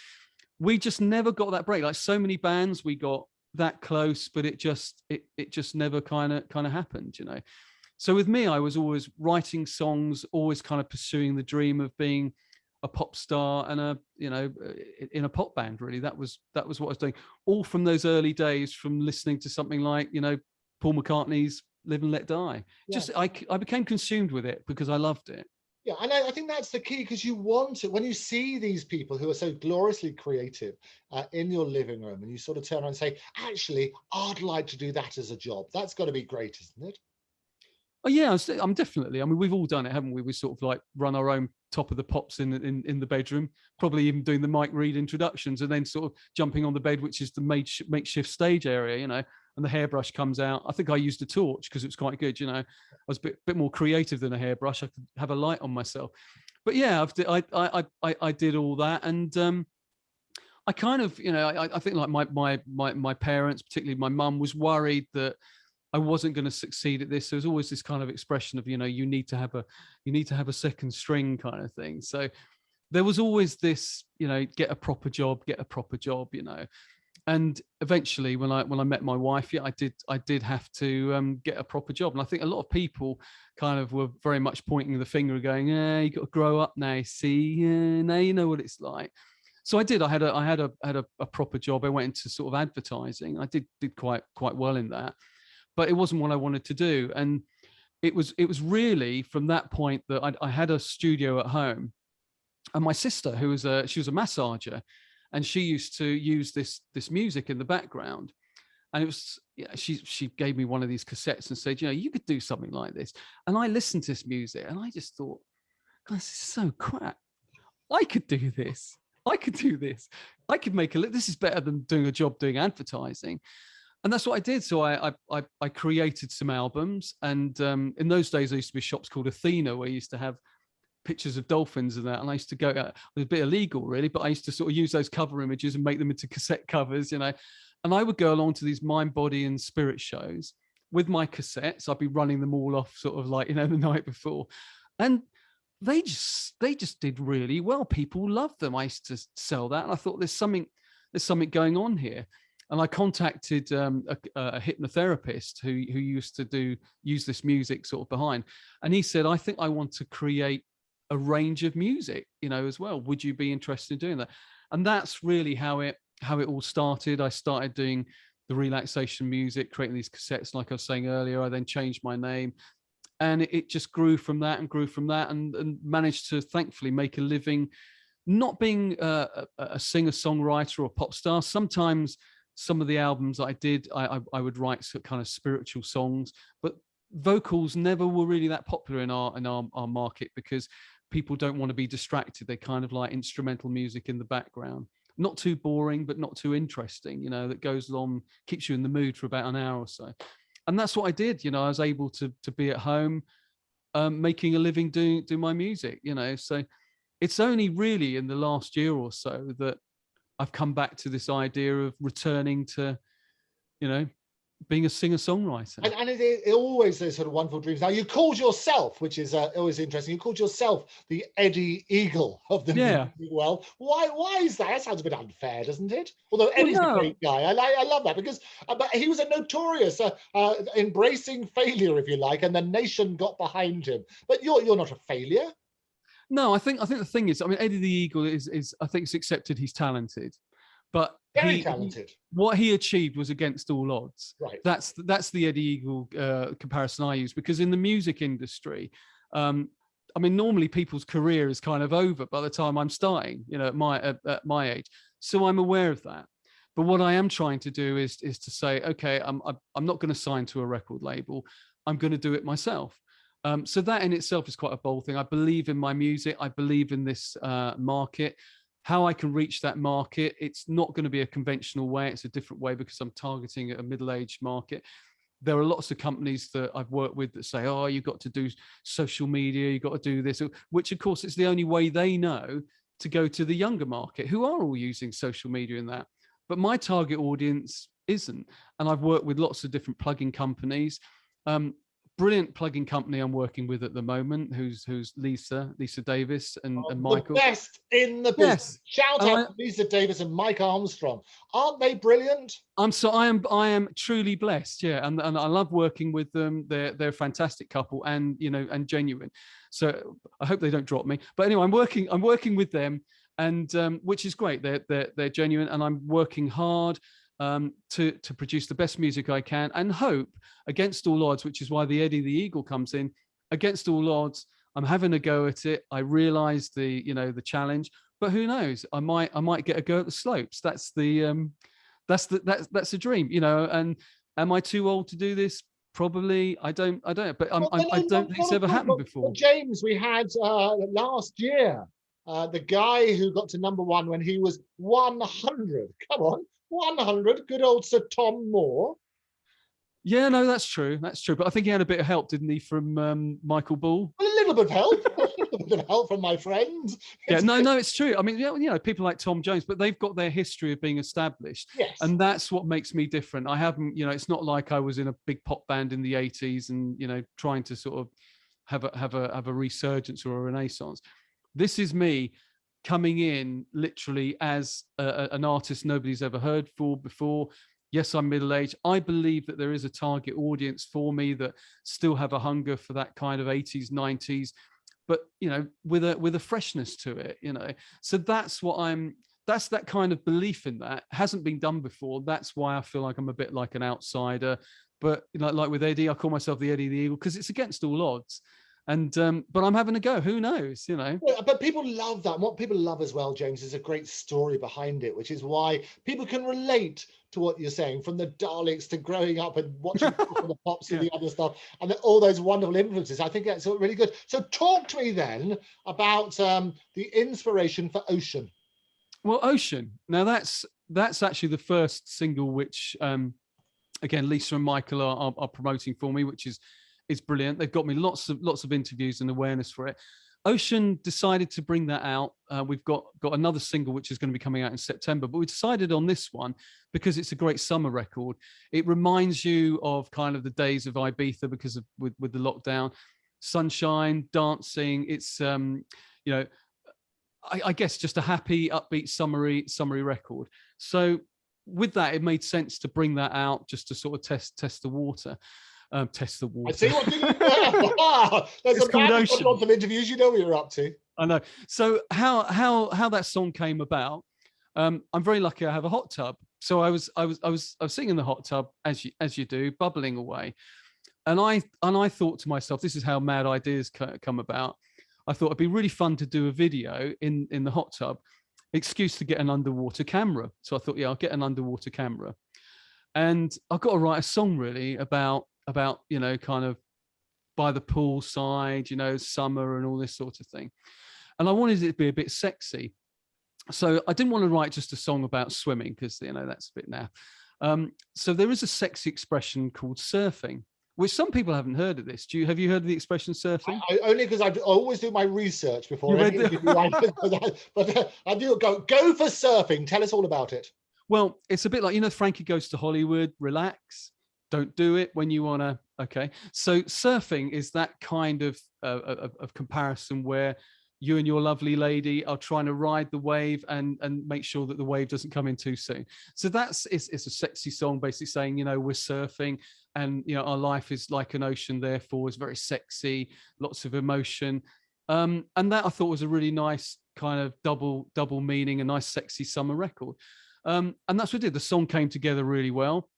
we just never got that break. Like so many bands, we got that close, but it just never kind of happened, you know. So with me, I was always writing songs, always kind of pursuing the dream of being a pop star and in a pop band. Really, that was what I was doing. All from those early days, from listening to something like, you know, Paul McCartney's Live and Let Die. Yeah. Just I became consumed with it because I loved it. Yeah, and I think that's the key, because you want it when you see these people who are so gloriously creative in your living room, and you sort of turn around and say, actually, I'd like to do that as a job. That's got to be great, isn't it? Oh yeah, I'm definitely. I mean, we've all done it, haven't we? We sort of like run our own Top of the Pops in the bedroom, probably even doing the Mike Reid introductions, and then sort of jumping on the bed, which is the makeshift stage area, you know. And the hairbrush comes out. I think I used a torch because it was quite good, you know. I was a bit more creative than a hairbrush. I could have a light on myself. But yeah, I did all that, and I kind of, you know, I think like my parents, particularly my mum, was worried that I wasn't going to succeed at this. There was always this kind of expression of, you know, you need to have a second string kind of thing. So there was always this, you know, get a proper job, you know. And eventually, when I met my wife, yeah, I did have to get a proper job. And I think a lot of people kind of were very much pointing the finger, going, "Yeah, you got to grow up now. See, now you know what it's like." So I did. I had a proper job. I went into sort of advertising. I did quite well in that, but it wasn't what I wanted to do. And it was really from that point that I had a studio at home, and my sister, she was a massager. and she used to use this music in the background. And it was, yeah, she gave me one of these cassettes and said, you could do something like this. And I listened to this music and I just thought, God, this is so crap. I could do this. I could do this. I could make this is better than doing a job doing advertising. And that's what I did. So I created some albums. And in those days, there used to be shops called Athena, where you used to have pictures of dolphins and that. And I used to go, it was a bit illegal really, but I used to sort of use those cover images and make them into cassette covers, And I would go along to these mind, body and spirit shows with my cassettes. I'd be running them all off sort of like, the night before. And they just did really well. People loved them. I used to sell that. And I thought there's something going on here. And I contacted a hypnotherapist who used to use this music sort of behind. And he said, I think I want to create a range of music, as well. Would you be interested in doing that? And that's really how it all started. I started doing the relaxation music, creating these cassettes, like I was saying earlier. I then changed my name, and it just grew from that and managed to thankfully make a living, not being a singer-songwriter or pop star. Sometimes some of the albums I did, I would write kind of spiritual songs, but vocals never were really that popular in our market because people don't want to be distracted. They kind of like instrumental music in the background. Not too boring, but not too interesting, that goes on, keeps you in the mood for about an hour or so. And that's what I did. I was able to be at home, making a living doing my music, So it's only really in the last year or so that I've come back to this idea of returning to, being a singer-songwriter. And it always those sort of wonderful dreams. Now, you called yourself, which is always interesting, you called yourself the Eddie Eagle of the music world. Why is that? That sounds a bit unfair, doesn't it? Although Eddie's a great guy. I love that because but he was a notorious embracing failure, if you like, and the nation got behind him. But you're not a failure. No, I think the thing is, Eddie the Eagle is I think it's accepted he's talented. But very talented. What he achieved was against all odds. Right. That's the Eddie Eagle comparison I use, because in the music industry, normally people's career is kind of over by the time I'm starting, at my age. So I'm aware of that. But what I am trying to do is to say, okay, I'm not going to sign to a record label. I'm going to do it myself. So that in itself is quite a bold thing. I believe in my music. I believe in this market. How I can reach that market, it's not going to be a conventional way. It's a different way because I'm targeting a middle-aged market. There are lots of companies that I've worked with that say, oh, you've got to do social media, you've got to do this, which of course it's the only way they know to go to the younger market, who are all using social media in that. But my target audience isn't. And I've worked with lots of different plugin companies. Brilliant plugin company I'm working with at the moment, who's Lisa Davis and Michael. The best in the business. Yes. Shout out to Lisa Davis and Mike Armstrong. Aren't they brilliant? I am truly blessed, yeah, and I love working with them. They're a fantastic couple, and and genuine. So I hope they don't drop me. But anyway, I'm working with them, and which is great. They're genuine, and I'm working hard to produce the best music I can, and hope against all odds, which is why the Eddie the Eagle comes in. Against all odds, I'm having a go at it. I realize the challenge, but who knows? I might get a go at the slopes. That's the dream, And am I too old to do this? Probably. I don't. But I don't think it's ever happened before. Well, James, we had last year the guy who got to #1 when he was 100. Come on. 100, good old Sir Tom Moore. Yeah, no, that's true. But I think he had a bit of help, didn't he, from Michael Ball? Well, a little bit of help. A little bit of help from my friends. Yeah, no, it's true. People like Tom Jones, but they've got their history of being established. Yes. And that's what makes me different. I haven't, it's not like I was in a big pop band in the 80s and, trying to sort of have a resurgence or a renaissance. This is me coming in literally as an artist nobody's ever heard for before. Yes, I'm middle-aged. I believe that there is a target audience for me that still have a hunger for that kind of 80s, 90s, but with a freshness to it, So that's that's that kind of belief in that hasn't been done before. That's why I feel like I'm a bit like an outsider. But like with Eddie, I call myself the Eddie the Eagle because it's against all odds. And but I'm having a go. Who knows? You know. Yeah, but people love that. And what people love as well, James, is a great story behind it, which is why people can relate to what you're saying, from the Daleks to growing up and watching the Pops and Yeah. the other stuff, and all those wonderful influences. I think that's really good. So talk to me then about the inspiration for Ocean. Well, Ocean. Now that's actually the first single which again Lisa and Michael are promoting for me, which is brilliant. They've got me lots of interviews and awareness for it. Ocean decided to bring that out. We've got another single which is going to be coming out in September, but we decided on this one because it's a great summer record. It reminds you of kind of the days of Ibiza because of with the lockdown, sunshine, dancing. It's you know, I guess just a happy, upbeat, summery record. So with that, it made sense to bring that out just to sort of test the water. Test the water. I see what you did there. There's It's called Ocean. lots of interviews. You know what you're up to. I know. So how that song came about? I'm very lucky. I have a hot tub. So I was sitting in the hot tub as you do, bubbling away, and I thought to myself, this is how mad ideas come about. I thought it'd be really fun to do a video in the hot tub. Excuse to get an underwater camera. So I thought, yeah, I'll get an underwater camera, and I've got to write a song really about you know, kind of by the pool side, you know, summer and all this sort of thing. And I wanted it to be a bit sexy. So I didn't want to write just a song about swimming because, you know, that's a bit now. So there is a sexy expression called surfing, which some people haven't heard of this. Have you heard of the expression surfing? Only because I always do my research before any interview. But I do go for surfing. Tell us all about it. Well, it's a bit like, you know, Frankie Goes to Hollywood, relax. Don't do it when you want to. Okay. So surfing is that kind of comparison where you and your lovely lady are trying to ride the wave and make sure that the wave doesn't come in too soon. So it's a sexy song basically saying, you know, we're surfing and, you know, our life is like an ocean, therefore is very sexy, lots of emotion. And that I thought was a really nice kind of double meaning, a nice sexy summer record. And that's what I did. The song came together really well.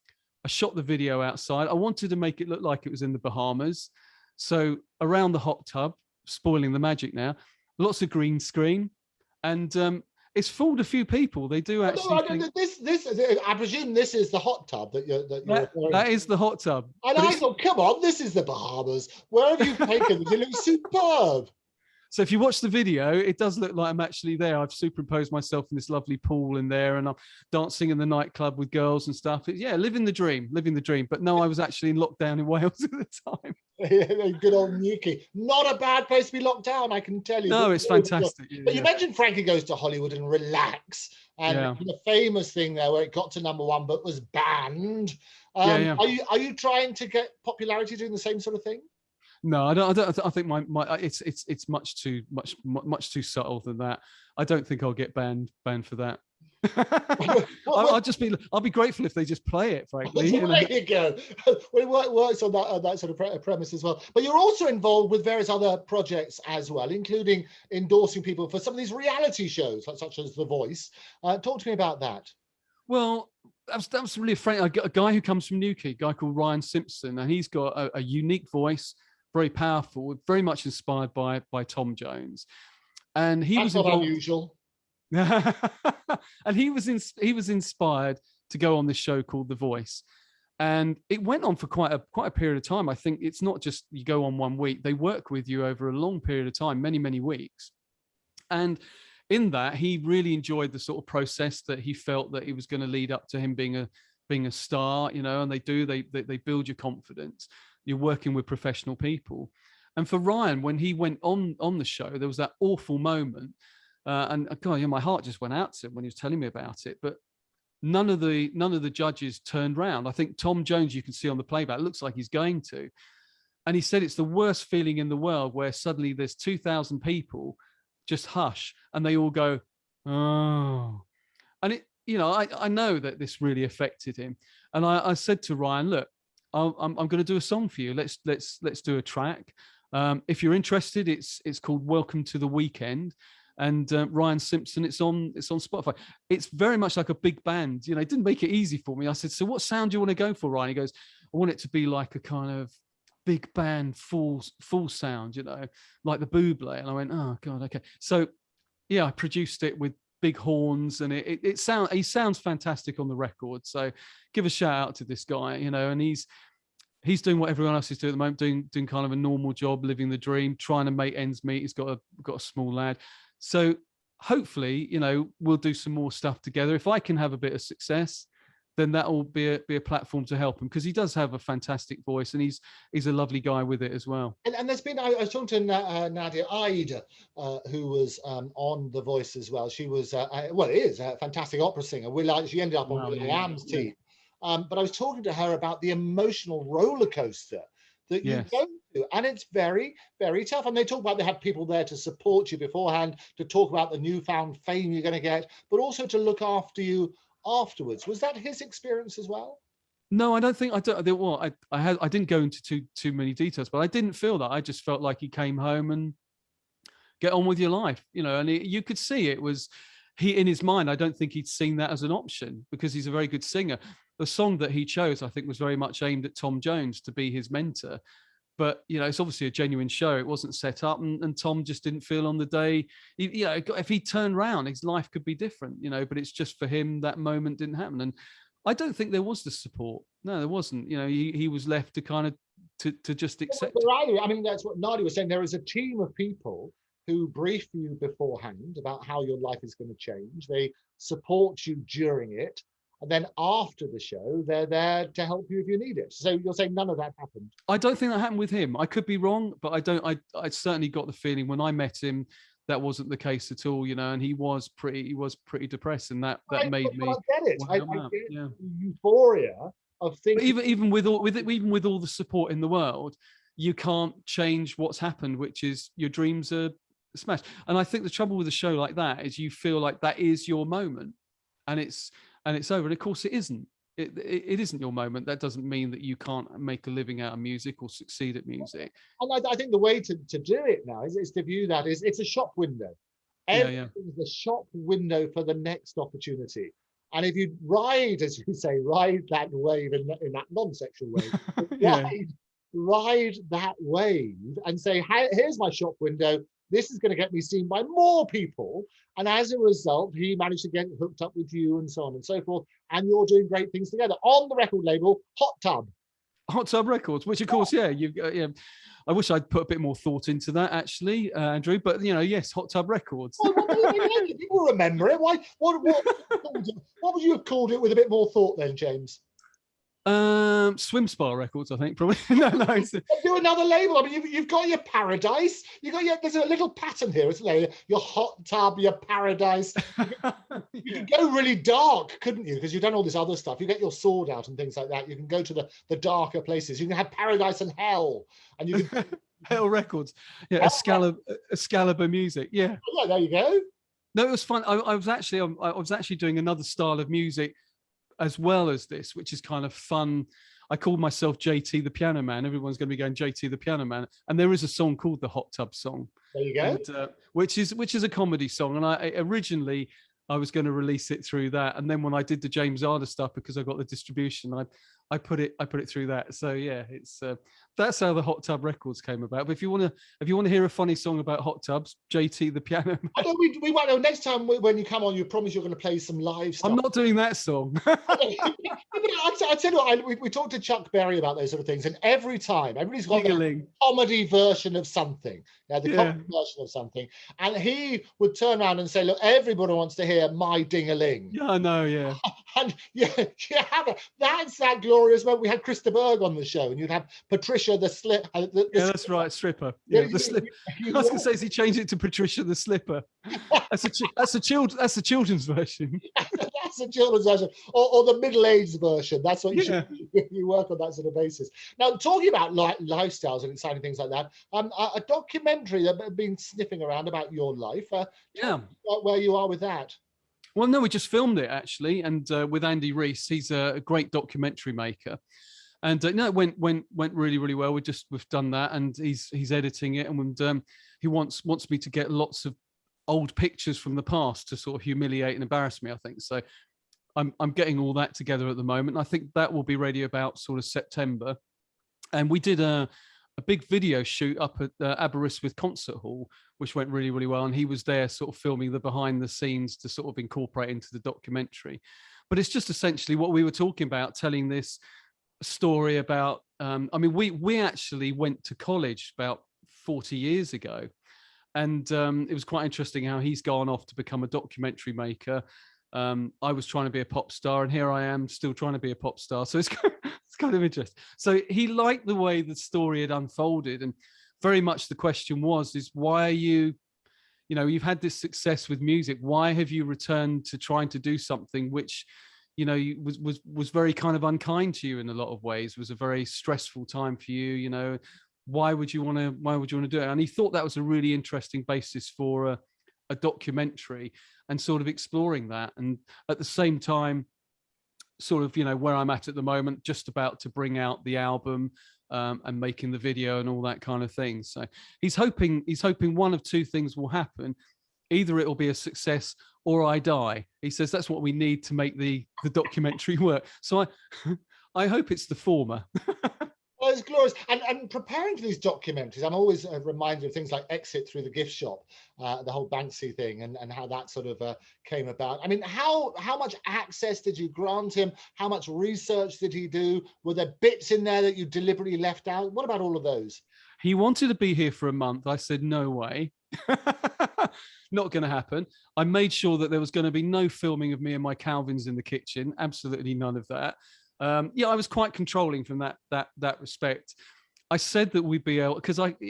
I shot the video outside. I wanted to make it look like it was in the Bahamas. So around the hot tub, spoiling the magic now, lots of green screen. And it's fooled a few people. They do actually think... This I presume this is the hot tub that is the hot tub. And I thought, come on, this is the Bahamas. Where have you taken this? It looks superb. So if you watch the video, it does look like I'm actually there. I've superimposed myself in this lovely pool in there and I'm dancing in the nightclub with girls and stuff. Yeah, living the dream. But no, I was actually in lockdown in Wales at the time. Good old Newquay. Not a bad place to be locked down, I can tell you. No, it's fantastic. But you mentioned Frankie Goes to Hollywood and relax. And the famous thing there where it got to #1 but was banned. Are you trying to get popularity doing the same sort of thing? No, I don't. I think it's much too subtle than that. I don't think I'll get banned for that. I'll be grateful if they just play it, frankly. There you go. Well, it works on that sort of premise as well. But you're also involved with various other projects as well, including endorsing people for some of these reality shows, such as The Voice. Talk to me about that. Well, that was really a guy who comes from Newquay, a guy called Ryan Simpson, and he's got a unique voice. Very powerful, very much inspired by Tom Jones, and That's not unusual. And he was inspired to go on this show called The Voice, and it went on for quite a period of time. I think it's not just you go on 1 week; they work with you over a long period of time, many weeks, and in that he really enjoyed the sort of process that he felt that it was going to lead up to him being a star, you know. And they build your confidence. You're working with professional people. And for Ryan, when he went on the show, there was that awful moment. And God, you know, my heart just went out to him when he was telling me about it. But none of the judges turned round. I think Tom Jones, you can see on the playback, looks like he's going to. And he said it's the worst feeling in the world where suddenly there's 2,000 people just hush and they all go, oh. And it, you know, I know that this really affected him. And I said to Ryan, look, I'm going to do a song for you. Let's do a track. If you're interested, it's called Welcome to the Weekend, and Ryan Simpson. It's on Spotify. It's very much like a big band. You know, it didn't make it easy for me. I said, so what sound do you want to go for, Ryan? He goes, I want it to be like a kind of big band full sound, you know, like the Buble. And I went, oh God, okay. So yeah, I produced it with big horns, and he sounds fantastic on the record. So give a shout out to this guy, you know, and he's doing what everyone else is doing at the moment, doing kind of a normal job, living the dream, trying to make ends meet. He's got a small lad. So hopefully, you know, we'll do some more stuff together. If I can have a bit of success, then that will be a platform to help him, because he does have a fantastic voice, and he's a lovely guy with it as well. And there's been, I was talking to Nadia Ide, who was on The Voice as well. She was, is a fantastic opera singer. She ended up on Lamb's team. But I was talking to her about the emotional roller coaster that you go through, and it's very, very tough. And they talk about they have people there to support you beforehand, to talk about the newfound fame you're going to get, but also to look after you afterwards. Was that his experience as well? No, I don't think I didn't go into too many details, but I didn't feel that. I just felt like he came home and get on with your life, you know. And you could see it was in his mind. I don't think he'd seen that as an option, because he's a very good singer. The song that he chose, I think, was very much aimed at Tom Jones to be his mentor. But, you know, it's obviously a genuine show. It wasn't set up, and Tom just didn't feel on the day, you know, if he turned around, his life could be different, you know, but it's just for him, that moment didn't happen. And I don't think there was the support. No, there wasn't. You know, he was left to kind of to just accept it. I mean, that's what Nadia was saying. There is a team of people who brief you beforehand about how your life is going to change. They support you during it. And then after the show, they're there to help you if you need it. So you're saying none of that happened? I don't think that happened with him. I could be wrong, but I certainly got the feeling when I met him that wasn't the case at all, you know. And he was pretty depressed, and that made me. I get it. I get the euphoria of thinking. But even with all the support in the world, you can't change what's happened, which is your dreams are smashed. And I think the trouble with a show like that is you feel like that is your moment, and it's over. And of course it isn't. It isn't your moment. That doesn't mean that you can't make a living out of music or succeed at music. And I think the way to do it now is to view that as it's a shop window. Everything's the shop window for the next opportunity. And if you ride, as you say, ride that wave in that non-sexual way, ride that wave and say, here's my shop window. This is going to get me seen by more people. And as a result, he managed to get hooked up with you and so on and so forth. And you're doing great things together on the record label, Hot Tub Records, which of course, I wish I'd put a bit more thought into that, actually, Andrew. But, you know, yes, Hot Tub Records. Well, people remember it. What would you have called it with a bit more thought then, James? Swim Spa Records, I think, probably. No. Do another label. I mean, you've got your Paradise. There's a little pattern here, isn't there? Your Hot Tub, your Paradise. You could go really dark, couldn't you? Because you've done all this other stuff. You get your sword out and things like that. You can go to the darker places. You can have Paradise and Hell, and you can Hell Records. Yeah, Excalibur music. Yeah. Oh, yeah, there you go. No, it was fun. I was actually doing another style of music as well as this, which is kind of fun. I called myself JT the Piano Man. Everyone's going to be going JT the Piano Man, and there is a song called the Hot Tub Song. There you go. And, which is a comedy song, and I originally was going to release it through that, and then when I did the James Zada stuff, because I got the distribution, I put it through that. So yeah, it's that's how the Hot Tub Records came about. But if you want to hear a funny song about hot tubs, JT the Piano Man. I know we won't know. Next time when you come on, you promise you're going to play some live stuff. I'm not doing that song. I tell you what, we talked to Chuck Berry about those sort of things, and every time everybody's got a comedy version of something, comedy version of something, and he would turn around and say, "Look, everybody wants to hear my ding-a-ling." Yeah, I know. Yeah, and that's that glorious moment. We had Krista Berg on the show, and you'd have Patricia the slip. That's right, stripper. Yeah, the slip. I was going to say, is he changed it to Patricia the Slipper? That's a children's version. That's a children's version, or the middle-aged version. That's what you work on, that sort of basis. Now, talking about lifestyles and exciting things like that, a documentary that I've been sniffing around about your life. Where you are with that. Well, no, we just filmed it actually, and with Andy Reese. He's a great documentary maker, and no, it went really, really well. We've done that, and he's editing it, and he wants me to get lots of old pictures from the past to sort of humiliate and embarrass me, I think. So I'm getting all that together at the moment. I think that will be ready about sort of September. And we did a big video shoot up at Aberystwyth Concert Hall, which went really, really well. And he was there sort of filming the behind the scenes to sort of incorporate into the documentary. But it's just essentially what we were talking about, telling this story about, I mean, we actually went to college about 40 years ago. And it was quite interesting how he's gone off to become a documentary maker. I was trying to be a pop star, and here I am still trying to be a pop star. So it's kind of interesting. So he liked the way the story had unfolded, and very much the question is why are you, you've had this success with music. Why have you returned to trying to do something which, was very kind of unkind to you in a lot of ways, was a very stressful time for you, why would you want to do it? And he thought that was a really interesting basis for a documentary, and sort of exploring that. And at the same time, sort of, where I'm at the moment, just about to bring out the album, and making the video and all that kind of thing. So he's hoping one of two things will happen. Either it will be a success or I die. He says that's what we need to make the documentary work. So I hope it's the former. Well, it's glorious. And preparing for these documentaries, I'm always reminded of things like Exit Through the Gift Shop, the whole Banksy thing, and how that sort of came about. I mean, how much access did you grant him? How much research did he do? Were there bits in there that you deliberately left out? What about all of those? He wanted to be here for a month. I said, no way. Not going to happen. I made sure that there was going to be no filming of me and my Calvins in the kitchen. Absolutely none of that. I was quite controlling from that respect. I said that we'd be able, because like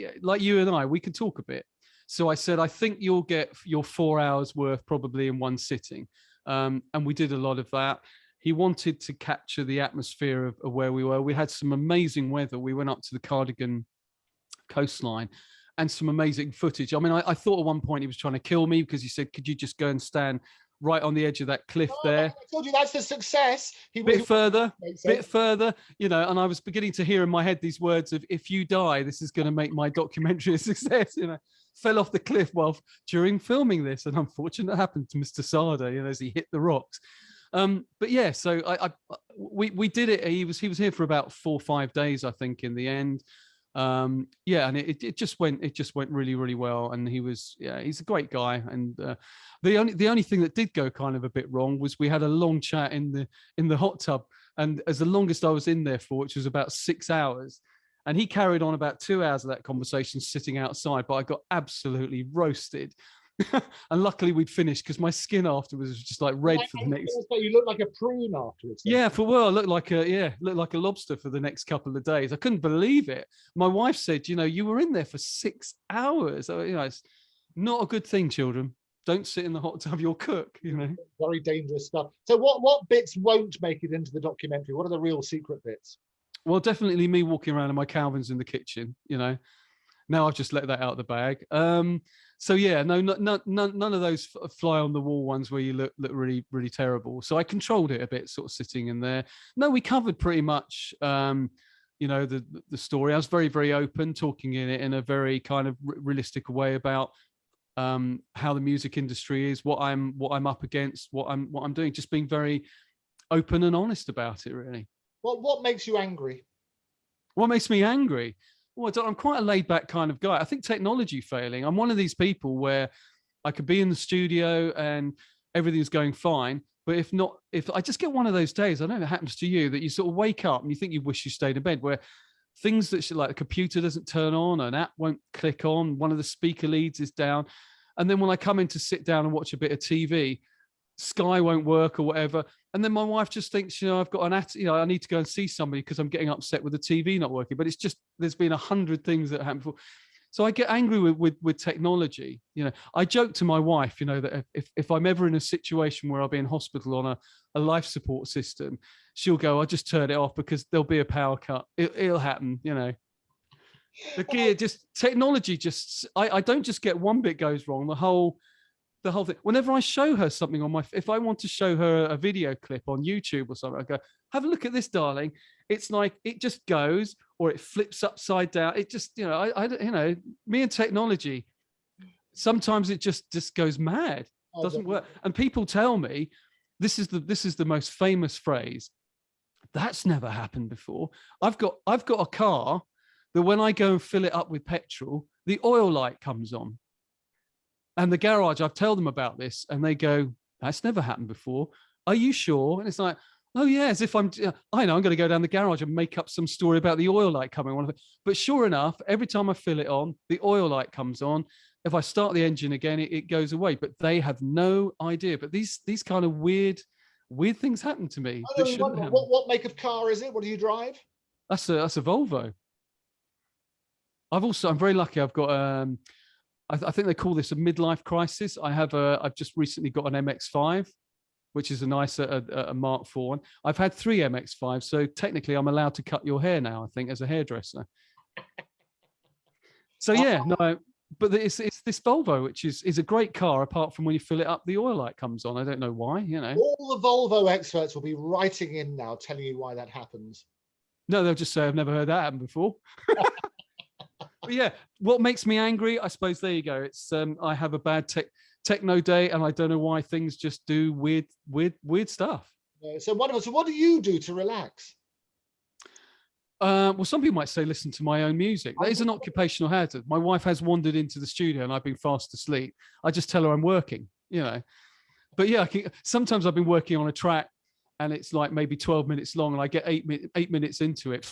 you and I, we can talk a bit. So I said, I think you'll get your 4 hours worth probably in one sitting. And we did a lot of that. He wanted to capture the atmosphere of where we were. We had some amazing weather. We went up to the Cardigan coastline and some amazing footage. I mean, I thought at one point he was trying to kill me, because he said, could you just go and stand right on the edge of that cliff there? I told you that's the success. Bit further, and I was beginning to hear in my head these words of, if you die, this is going to make my documentary a success. Fell off the cliff during filming this, and unfortunately, it happened to Mr. Zada, as he hit the rocks. But yeah, so we did it. He was here for about 4 or 5 days, I think, in the end. And it just went really, really well. And he's a great guy. And the only thing that did go kind of a bit wrong was we had a long chat in the hot tub, and as the longest I was in there for, which was about 6 hours, and he carried on about 2 hours of that conversation sitting outside, but I got absolutely roasted. And luckily we'd finished, because my skin afterwards was just like red for the next. You look like a prune afterwards. Yeah, I looked like a lobster for the next couple of days. I couldn't believe it. My wife said, you were in there for 6 hours. So, it's not a good thing, children. Don't sit in the hot tub, you'll cook. Very dangerous stuff. So what bits won't make it into the documentary? What are the real secret bits? Well, definitely me walking around in my Calvins in the kitchen. Now I've just let that out of the bag. So yeah, no, none of those fly on the wall ones where you look really, really terrible. So I controlled it a bit, sort of sitting in there. No, we covered pretty much, the story. I was very, very open, talking in it in a very kind of realistic way about how the music industry is, what I'm up against, what I'm doing. Just being very open and honest about it, really. What makes you angry? What makes me angry? Well, I'm quite a laid-back kind of guy. I think technology failing. I'm one of these people where I could be in the studio and everything's going fine, but if I just get one of those days, I know it happens to you, that you sort of wake up and you think you wish you stayed in bed, where things that like the computer doesn't turn on, an app won't click on, one of the speaker leads is down, and then when I come in to sit down and watch a bit of TV, Sky won't work or whatever. And then my wife just thinks, I've got I need to go and see somebody because I'm getting upset with the TV not working. But it's just, there's been 100 things that happen before. So I get angry with technology. I joke to my wife, that if I'm ever in a situation where I'll be in hospital on a life support system, she'll go, I'll just turn it off because there'll be a power cut. It'll happen, The gear, technology, I don't just get one bit goes wrong. The whole thing. Whenever I show her something if I want to show her a video clip on YouTube or something, I go, have a look at this, darling. It's like, it just goes, or it flips upside down. It just, me and technology, sometimes it just goes mad. Doesn't work. And people tell me, this is the most famous phrase. That's never happened before. I've got a car that when I go and fill it up with petrol, the oil light comes on. And the garage, I've told them about this, and they go, "That's never happened before. Are you sure?" And it's like, "Oh yeah," as if I know I'm going to go down the garage and make up some story about the oil light coming on. But sure enough, every time I fill it on, the oil light comes on. If I start the engine again, it goes away. But they have no idea. But these kind of weird things happen to me that shouldn't happen. What make of car is it? What do you drive? That's a Volvo. I'm very lucky. I've got I think they call this a midlife crisis. I've just recently got an MX-5, which is a nice a Mark IV one. I've had 3 MX-5s, so technically I'm allowed to cut your hair now, I think, as a hairdresser. So yeah, no, but it's this Volvo, which is a great car, apart from when you fill it up, the oil light comes on. I don't know why, you know. All the Volvo experts will be writing in now, telling you why that happens. No, they'll just say, "I've never heard that happen before." But yeah, what makes me angry, I suppose, there you go. It's I have a bad techno day, and I don't know why things just do weird stuff. So what do you do to relax? Well, some people might say listen to my own music. That is an occupational hazard. My wife has wandered into the studio and I've been fast asleep. I just tell her I'm working, you know. But yeah, sometimes I've been working on a track and it's like maybe 12 minutes long, and I get 8 minutes into it,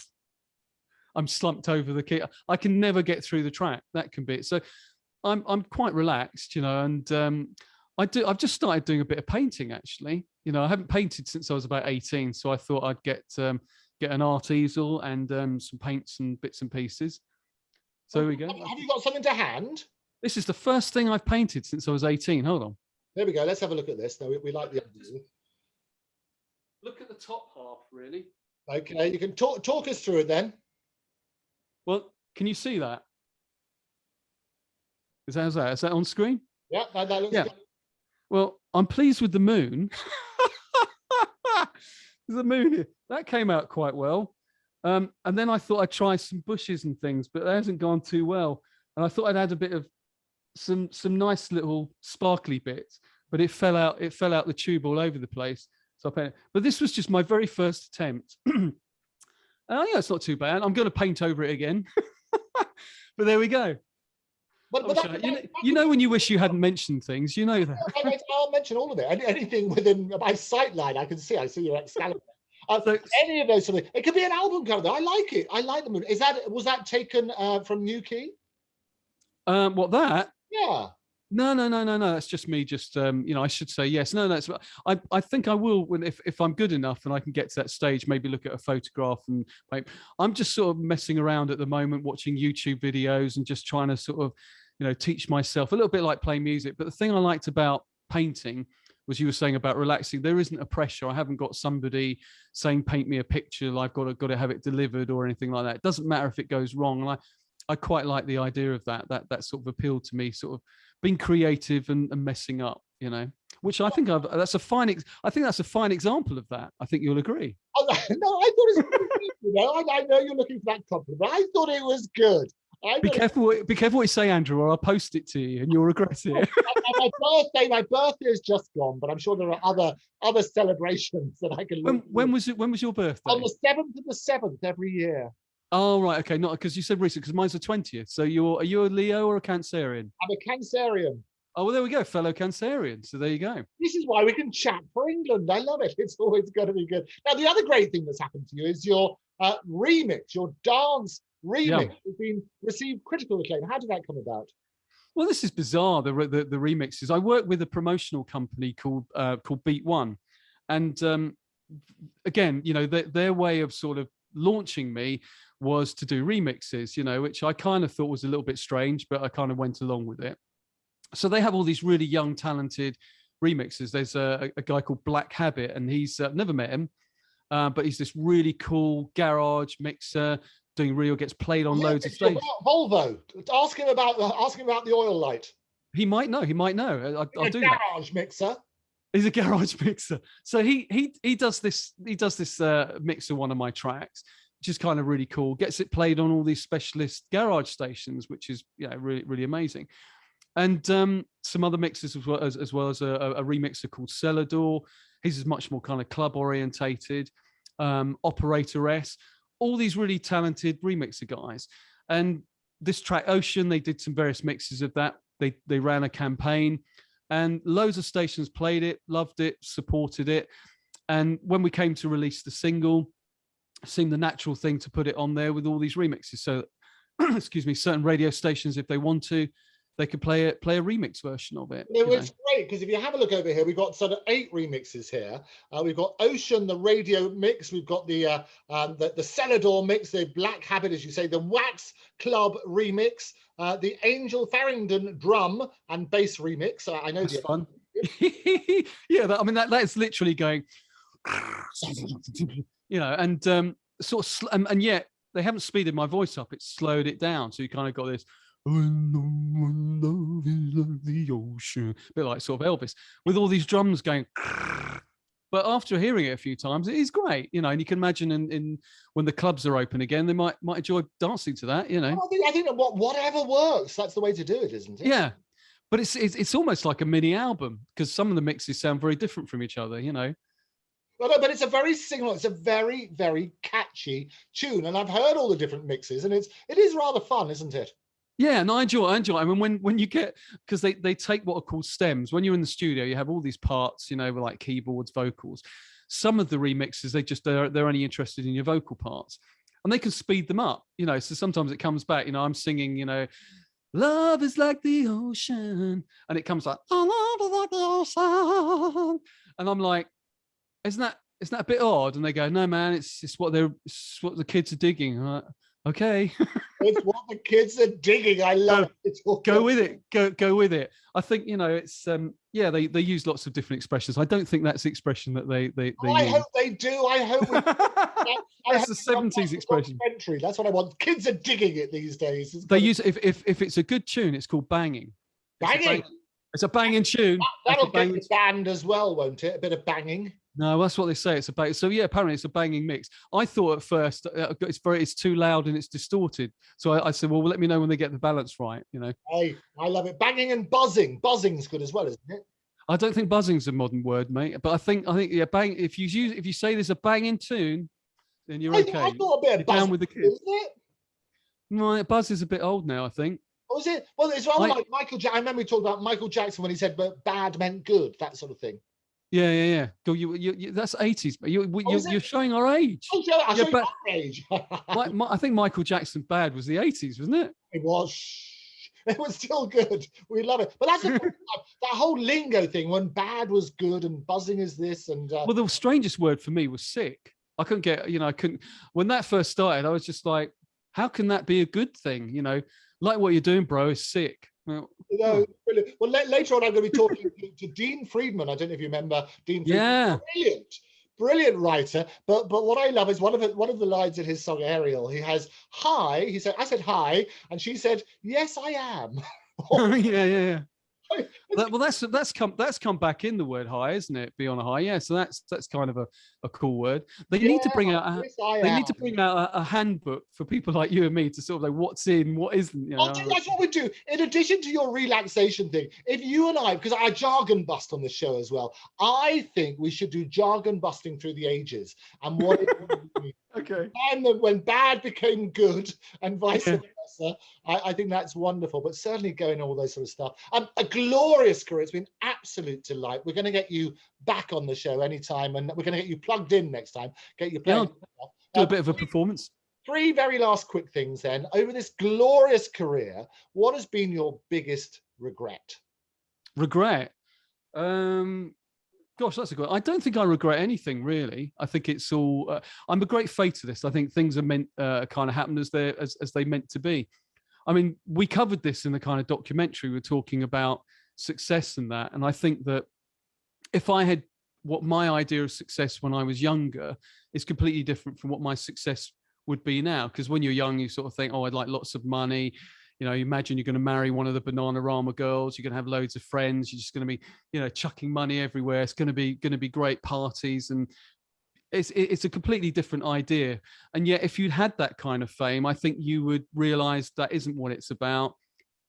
I'm slumped over the key. I can never get through the track. That can be it. So I'm quite relaxed, you know, and I've just started doing a bit of painting, actually. You know, I haven't painted since I was about 18, so I thought I'd get an art easel and some paints and bits and pieces. So here we go. Have you got something to hand? This is the first thing I've painted since I was 18. Hold on. There we go. Let's have a look at this. No, we like the idea. Look at the top half, really. Okay, you can talk us through it then. Well, can you see that? Is that on screen? Yeah, that looks good. Well, I'm pleased with the moon. There's a moon here. That came out quite well. And then I thought I'd try some bushes and things, but that hasn't gone too well. And I thought I'd add a bit of some nice little sparkly bits, but it fell out the tube all over the place. So I painted. But this was just my very first attempt. Yeah, it's not too bad. I'm going to paint over it again. But there we go. But you know when you wish you hadn't mentioned things, you know that. I'll mention all of it. Anything within my sight line, I see your Excalibur. So, any of those sort of, it could be an album cover though. I like it. I like the moon. Was that taken from New Key? What, that? Yeah. No. That's just me. Just I should say yes. No. It's I think I will if I'm good enough and I can get to that stage. Maybe look at a photograph and I'm just sort of messing around at the moment, watching YouTube videos and just trying to sort of teach myself a little bit like playing music. But the thing I liked about painting was you were saying about relaxing. There isn't a pressure. I haven't got somebody saying paint me a picture. I've got to have it delivered or anything like that. It doesn't matter if it goes wrong. And I quite like the idea of that sort of appealed to me, sort of being creative and messing up, which I think that's a fine example of that. I think you'll agree. Oh, no, I thought it was good. I know you're looking for that compliment, but I thought it was good. Be careful what you say, Andrew, or I'll post it to you and you'll regret it. My birthday is just gone, but I'm sure there are other celebrations that I can look when was your birthday? On the 7th of the 7th every year. Oh, right. Okay. Not because you said recent, because mine's the 20th. So are you a Leo or a Cancerian? I'm a Cancerian. Oh, well, there we go. Fellow Cancerian. So there you go. This is why we can chat for England. I love it. It's always going to be good. Now, the other great thing that's happened to you is your remix, your dance remix has been received critical acclaim. How did that come about? Well, this is bizarre, the remixes. I work with a promotional company called Beat One. And again, their way of sort of launching me was to do remixes, which I kind of thought was a little bit strange, but I kind of went along with it. So they have all these really young, talented remixes. There's a guy called Black Habit, and he's never met him, but he's this really cool garage mixer doing real, gets played on loads of stages. Volvo. Ask him about the oil light. He might know. I'll do that. Garage mixer. He's a garage mixer. So he does this mix of one of my tracks, which is kind of really cool. Gets it played on all these specialist garage stations, which is really, really amazing. And some other mixes as well as a remixer called Cellar Door. He's much more kind of club orientated. Operator S. all these really talented remixer guys. And this track Ocean, they did some various mixes of that. They ran a campaign, and loads of stations played it, loved it, supported it. And when we came to release the single, it seemed the natural thing to put it on there with all these remixes. So, excuse me, certain radio stations, if they want to, they could play a remix version of it. It was great, because if you have a look over here, we've got sort of 8 remixes here. We've got Ocean, the radio mix. We've got the Celador mix, the Black Habit, as you say, the Wax Club remix, the Angel Farringdon drum and bass remix. I know that's fun. Yeah, that's literally going, and sort of, and yet they haven't speeded my voice up. It's slowed it down, so you kind of got this. Love is like the ocean, a bit like sort of Elvis, with all these drums going. But after hearing it a few times, it is great, and you can imagine in when the clubs are open again, they might enjoy dancing to that, I think that whatever works, that's the way to do it, isn't it? Yeah, but it's almost like a mini album, because some of the mixes sound very different from each other, Well, no, but it's a very single. It's a very, very catchy tune, and I've heard all the different mixes, and it is rather fun, isn't it? Yeah, and I enjoy it. I mean, when you get, because they take what are called stems. When you're in the studio, you have all these parts, with like keyboards, vocals. Some of the remixes, they're only interested in your vocal parts, and they can speed them up, So sometimes it comes back, I'm singing, love is like the ocean, and it comes like, oh, love is like the ocean, and I'm like, isn't that a bit odd? And they go, no, man, it's what the kids are digging. Like, okay. It's what the kids are digging. I love it. Go with it. Go with it. I think, it's they use lots of different expressions. I don't think that's the expression that they I hope they do. I hope that's the 70s expression. That's what I want. Kids are digging it these days. They use if it's a good tune, it's called banging. Banging. It's a banging tune. That'll get the band as well, won't it? A bit of banging. No, that's what they say. It's about. So yeah, apparently it's a banging mix. I thought at first it's too loud and it's distorted. So I said, well, let me know when they get the balance right. Hey, I love it. Banging and buzzing. Buzzing's good as well, isn't it? I don't think buzzing's a modern word, mate. But I think yeah, bang. If you say there's a banging tune, then you're okay. I thought a bit of buzzing, down with the kids. Isn't it? No, buzz is a bit old now, I think. Oh, is it? Well, it's rather like Michael Jackson. I remember we talked about Michael Jackson when he said, "But bad meant good," that sort of thing. Yeah. Go, you that's 80s, but you're showing our age. Oh, yeah, I'll show you our age. I think Michael Jackson bad was the 80s, wasn't it? It was. It was still good. We love it. But that's that whole lingo thing, when bad was good and buzzing is this. And well, the strangest word for me was sick. I couldn't get, I couldn't, when that first started, I was just like, how can that be a good thing? Like what you're doing, bro, is sick. Well, brilliant. Well, later on, I'm going to be talking to Dean Friedman. I don't know if you remember Dean Friedman. Yeah. Brilliant writer. But what I love is one of the lines in his song Ariel. He has hi. He said, I said hi, and she said, yes, I am. Yeah. Well, that's come back in the word high, isn't it? Be on a high, yeah. So that's kind of a cool word. They need to bring out a handbook for people like you and me to sort of like what's in, what isn't. That's what we do. In addition to your relaxation thing, if you and I, because I jargon bust on this show as well, I think we should do jargon busting through the ages and what it means. Okay. And when bad became good and vice versa. I think that's wonderful, but certainly going all those sort of stuff. A glorious career. It's been absolute delight. We're going to get you back on the show anytime, and we're going to get you plugged in next time. Get you playing. Do a bit of a performance. 3 very last quick things then. Over this glorious career, what has been your biggest regret? Regret? Gosh, that's a good. I don't think I regret anything really. I think it's all. I'm a great fatalist. I think things are meant kind of happen as they meant to be. I mean, we covered this in the kind of documentary. We're talking about success and that, and I think that if I had what my idea of success when I was younger is completely different from what my success would be now. Because when you're young, you sort of think, oh, I'd like lots of money. You imagine you're going to marry one of the Bananarama girls. You're going to have loads of friends. You're just going to be, chucking money everywhere. It's going to be great parties, and it's a completely different idea. And yet, if you'd had that kind of fame, I think you would realize that isn't what it's about.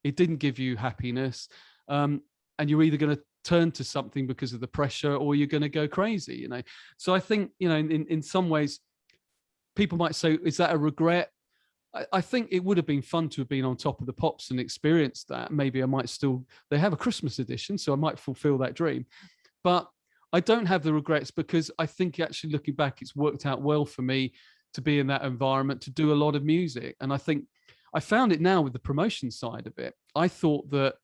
It didn't give you happiness, and you're either going to turn to something because of the pressure, or you're going to go crazy. So I think in some ways, people might say, is that a regret? I think it would have been fun to have been on Top of the Pops and experienced that. Maybe I might still, they have a Christmas edition, so I might fulfill that dream. But I don't have the regrets, because I think actually looking back, it's worked out well for me to be in that environment, to do a lot of music. And I think I found it now with the promotion side of it. I thought that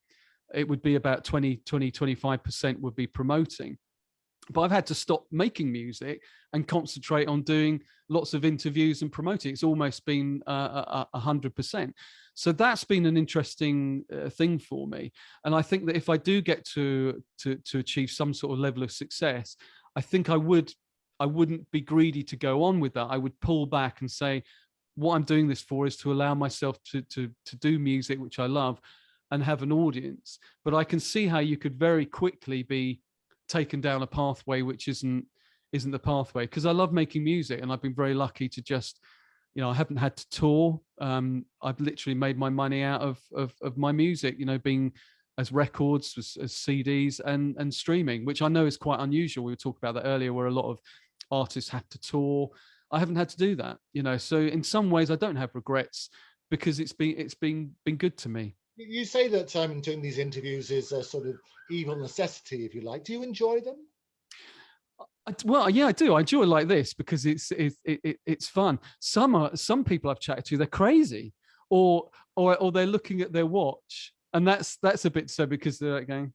it would be about 25% would be promoting. But I've had to stop making music and concentrate on doing lots of interviews and promoting. It's almost been 100%. So that's been an interesting thing for me. And I think that if I do get to achieve some sort of level of success, I think I wouldn't be greedy to go on with that. I would pull back and say, what I'm doing this for is to allow myself to do music, which I love, and have an audience. But I can see how you could very quickly be taken down a pathway which isn't the pathway, because I love making music, and I've been very lucky to just, I haven't had to tour. I've literally made my money out of my music, being as records, as CDs and streaming, which I know is quite unusual. We were talking about that earlier, where a lot of artists have to tour. I haven't had to do that, so in some ways I don't have regrets, because it's been good to me. You say that doing these interviews is a sort of evil necessity, if you like. Do you enjoy them? Well, yeah, I do. I enjoy it like this because it's fun. Some people I've chatted to, they're crazy, or they're looking at their watch, and that's a bit so, because they're like going,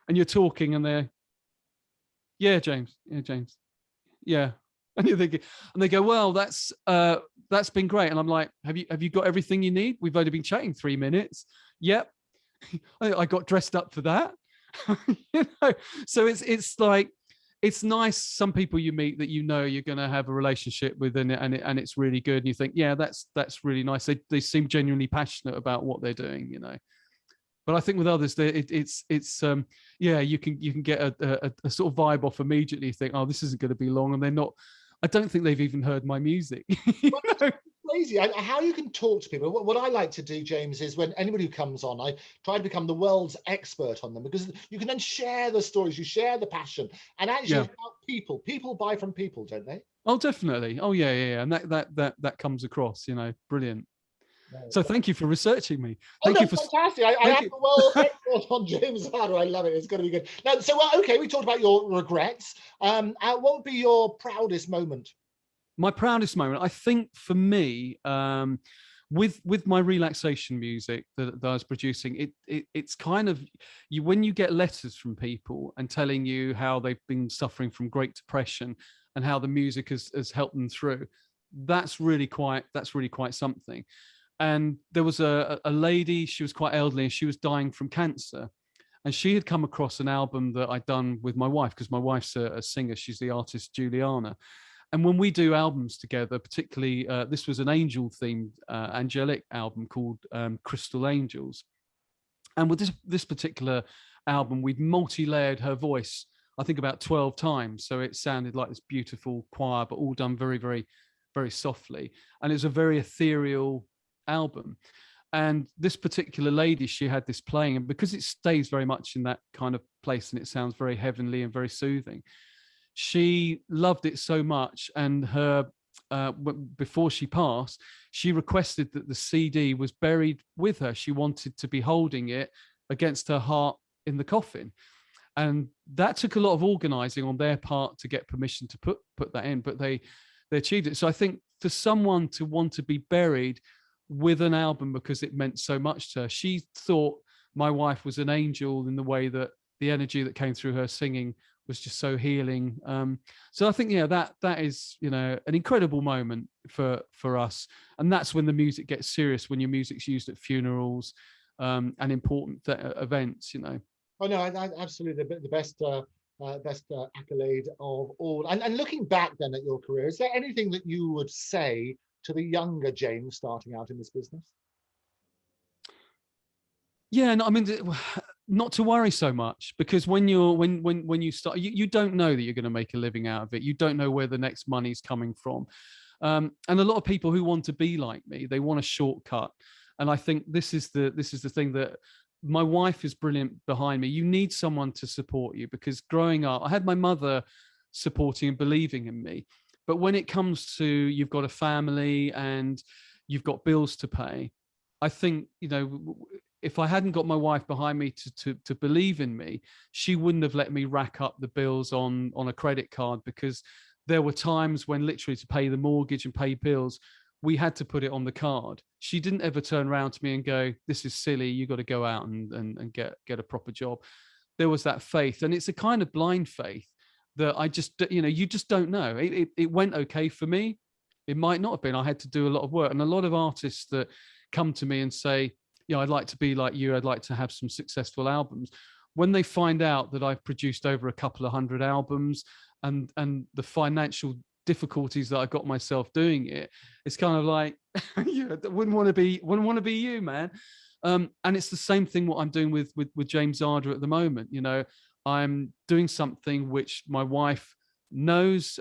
and you're talking, and they're, yeah, James, yeah, and you're thinking, and they go, well, that's been great, and I'm like, have you got everything you need? We've only been chatting 3 minutes. Yep, I got dressed up for that. So it's like, it's nice. Some people you meet that you're going to have a relationship with, and it's really good, and you think, yeah, that's really nice. They seem genuinely passionate about what they're doing, But I think with others, you can get a sort of vibe off immediately. You think, oh, this isn't going to be long, and they're not. I don't think they've even heard my music. Crazy how you can talk to people. What I like to do, James, is when anybody who comes on, I try to become the world's expert on them, because you can then share the stories, you share the passion, and actually help people buy from people, don't they? Oh, definitely. Oh, yeah. And that comes across, brilliant. So thank you for researching me. Thank you for fantastic. I have the world expert on James Zada. I love it. It's going to be good. Now, so okay, we talked about your regrets. What would be your proudest moment? My proudest moment, I think, for me, with my relaxation music that I was producing, it's kind of when you get letters from people and telling you how they've been suffering from Great Depression and how the music has helped them through. That's really quite something. And there was a lady, she was quite elderly, and she was dying from cancer. And she had come across an album that I'd done with my wife, because my wife's a singer. She's the artist Juliana. And when we do albums together, particularly, this was an angel-themed angelic album called Crystal Angels. And with this particular album, we'd multi-layered her voice, I think about 12 times. So it sounded like this beautiful choir, but all done very, very, very softly. And it was a very ethereal album. And this particular lady, she had this playing, and because it stays very much in that kind of place and it sounds very heavenly and very soothing, she loved it so much. And her before she passed, she requested that the CD was buried with her. She wanted to be holding it against her heart in the coffin. And that took a lot of organizing on their part to get permission to put that in, but they achieved it. So I think for someone to want to be buried with an album because it meant so much to her, she thought my wife was an angel in the way that the energy that came through her singing was just so healing. So I think, that is, an incredible moment for us. And that's when the music gets serious, when your music's used at funerals and important events, Oh no, absolutely the best accolade of all. And looking back then at your career, is there anything that you would say to the younger James starting out in this business? Yeah, no, I mean, not to worry so much, because when you start, you don't know that you're going to make a living out of it. You don't know where the next money's coming from. And a lot of people who want to be like me, they want a shortcut. And I think this is the thing that my wife is brilliant behind me. You need someone to support you, because growing up, I had my mother supporting and believing in me. But when it comes to you've got a family and you've got bills to pay, I think, you know, if I hadn't got my wife behind me to believe in me, she wouldn't have let me rack up the bills on a credit card, because there were times when literally to pay the mortgage and pay bills, we had to put it on the card. She didn't ever turn around to me and go, "This is silly. You got to go out and get a proper job." There was that faith, and it's a kind of blind faith that I just, you know, you just don't know. It went okay for me. It might not have been. I had to do a lot of work, and a lot of artists that come to me and say, you know, I'd like to be like you. I'd like to have some successful albums. When they find out that I've produced over a couple of hundred albums, and the financial difficulties that I got myself doing it, it's kind of like, yeah, wouldn't want to be you, man. And it's the same thing what I'm doing with James Zada at the moment. You know, I'm doing something which my wife knows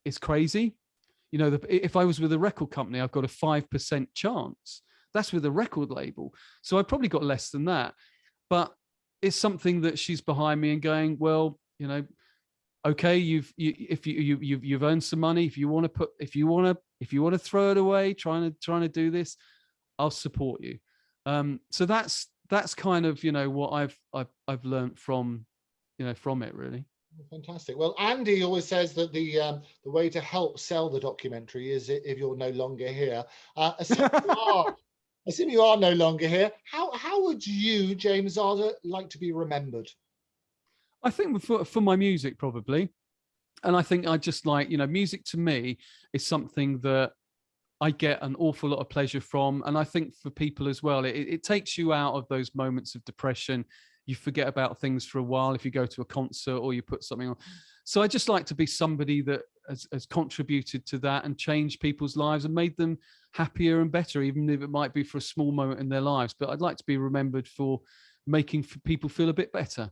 is crazy. You know, if I was with a record company, I've got a 5% chance. That's with a record label. So I probably got less than that. But it's something that she's behind me and going, well, you know, okay, you've earned some money. If you want to throw it away, trying to do this, I'll support you. So that's kind of, you know, what I've learned from, you know, from it, really. Fantastic. Well, Andy always says that the way to help sell the documentary is if you're no longer here. Assume you are no longer here. How would you, James Zada, like to be remembered? I think for my music, probably. And I think I just like, you know, music to me is something that I get an awful lot of pleasure from. And I think for people as well, it takes you out of those moments of depression. You forget about things for a while if you go to a concert or you put something on. So I just like to be somebody that has contributed to that and changed people's lives and made them happier and better, even if it might be for a small moment in their lives. But I'd like to be remembered for making people feel a bit better.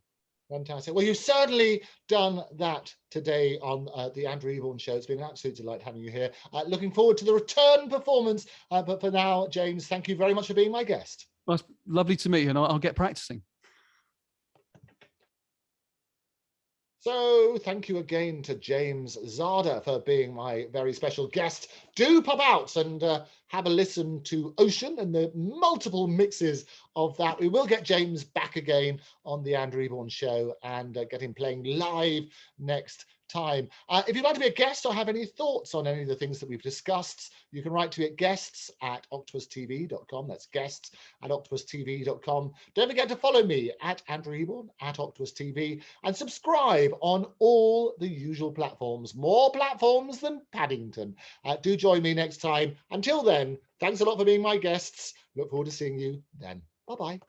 Fantastic. Well, you've certainly done that today on the Andrew Eborn Show. It's been an absolute delight having you here. Looking forward to the return performance. But for now, James, thank you very much for being my guest. Well, it's lovely to meet you, and I'll get practicing. So thank you again to James Zada for being my very special guest. Do pop out and have a listen to Ocean and the multiple mixes of that. We will get James back again on the Andrew Eborn Show and get him playing live next time. If you'd like to be a guest or have any thoughts on any of the things that we've discussed, you can write to me at guests@octopustv.com. That's guests@octopustv.com. Don't forget to follow me at Andrew Eborn, at octopustv, and subscribe on all the usual platforms. More platforms than Paddington. Do join me next time. Until then, thanks a lot for being my guests. Look forward to seeing you then. Bye-bye.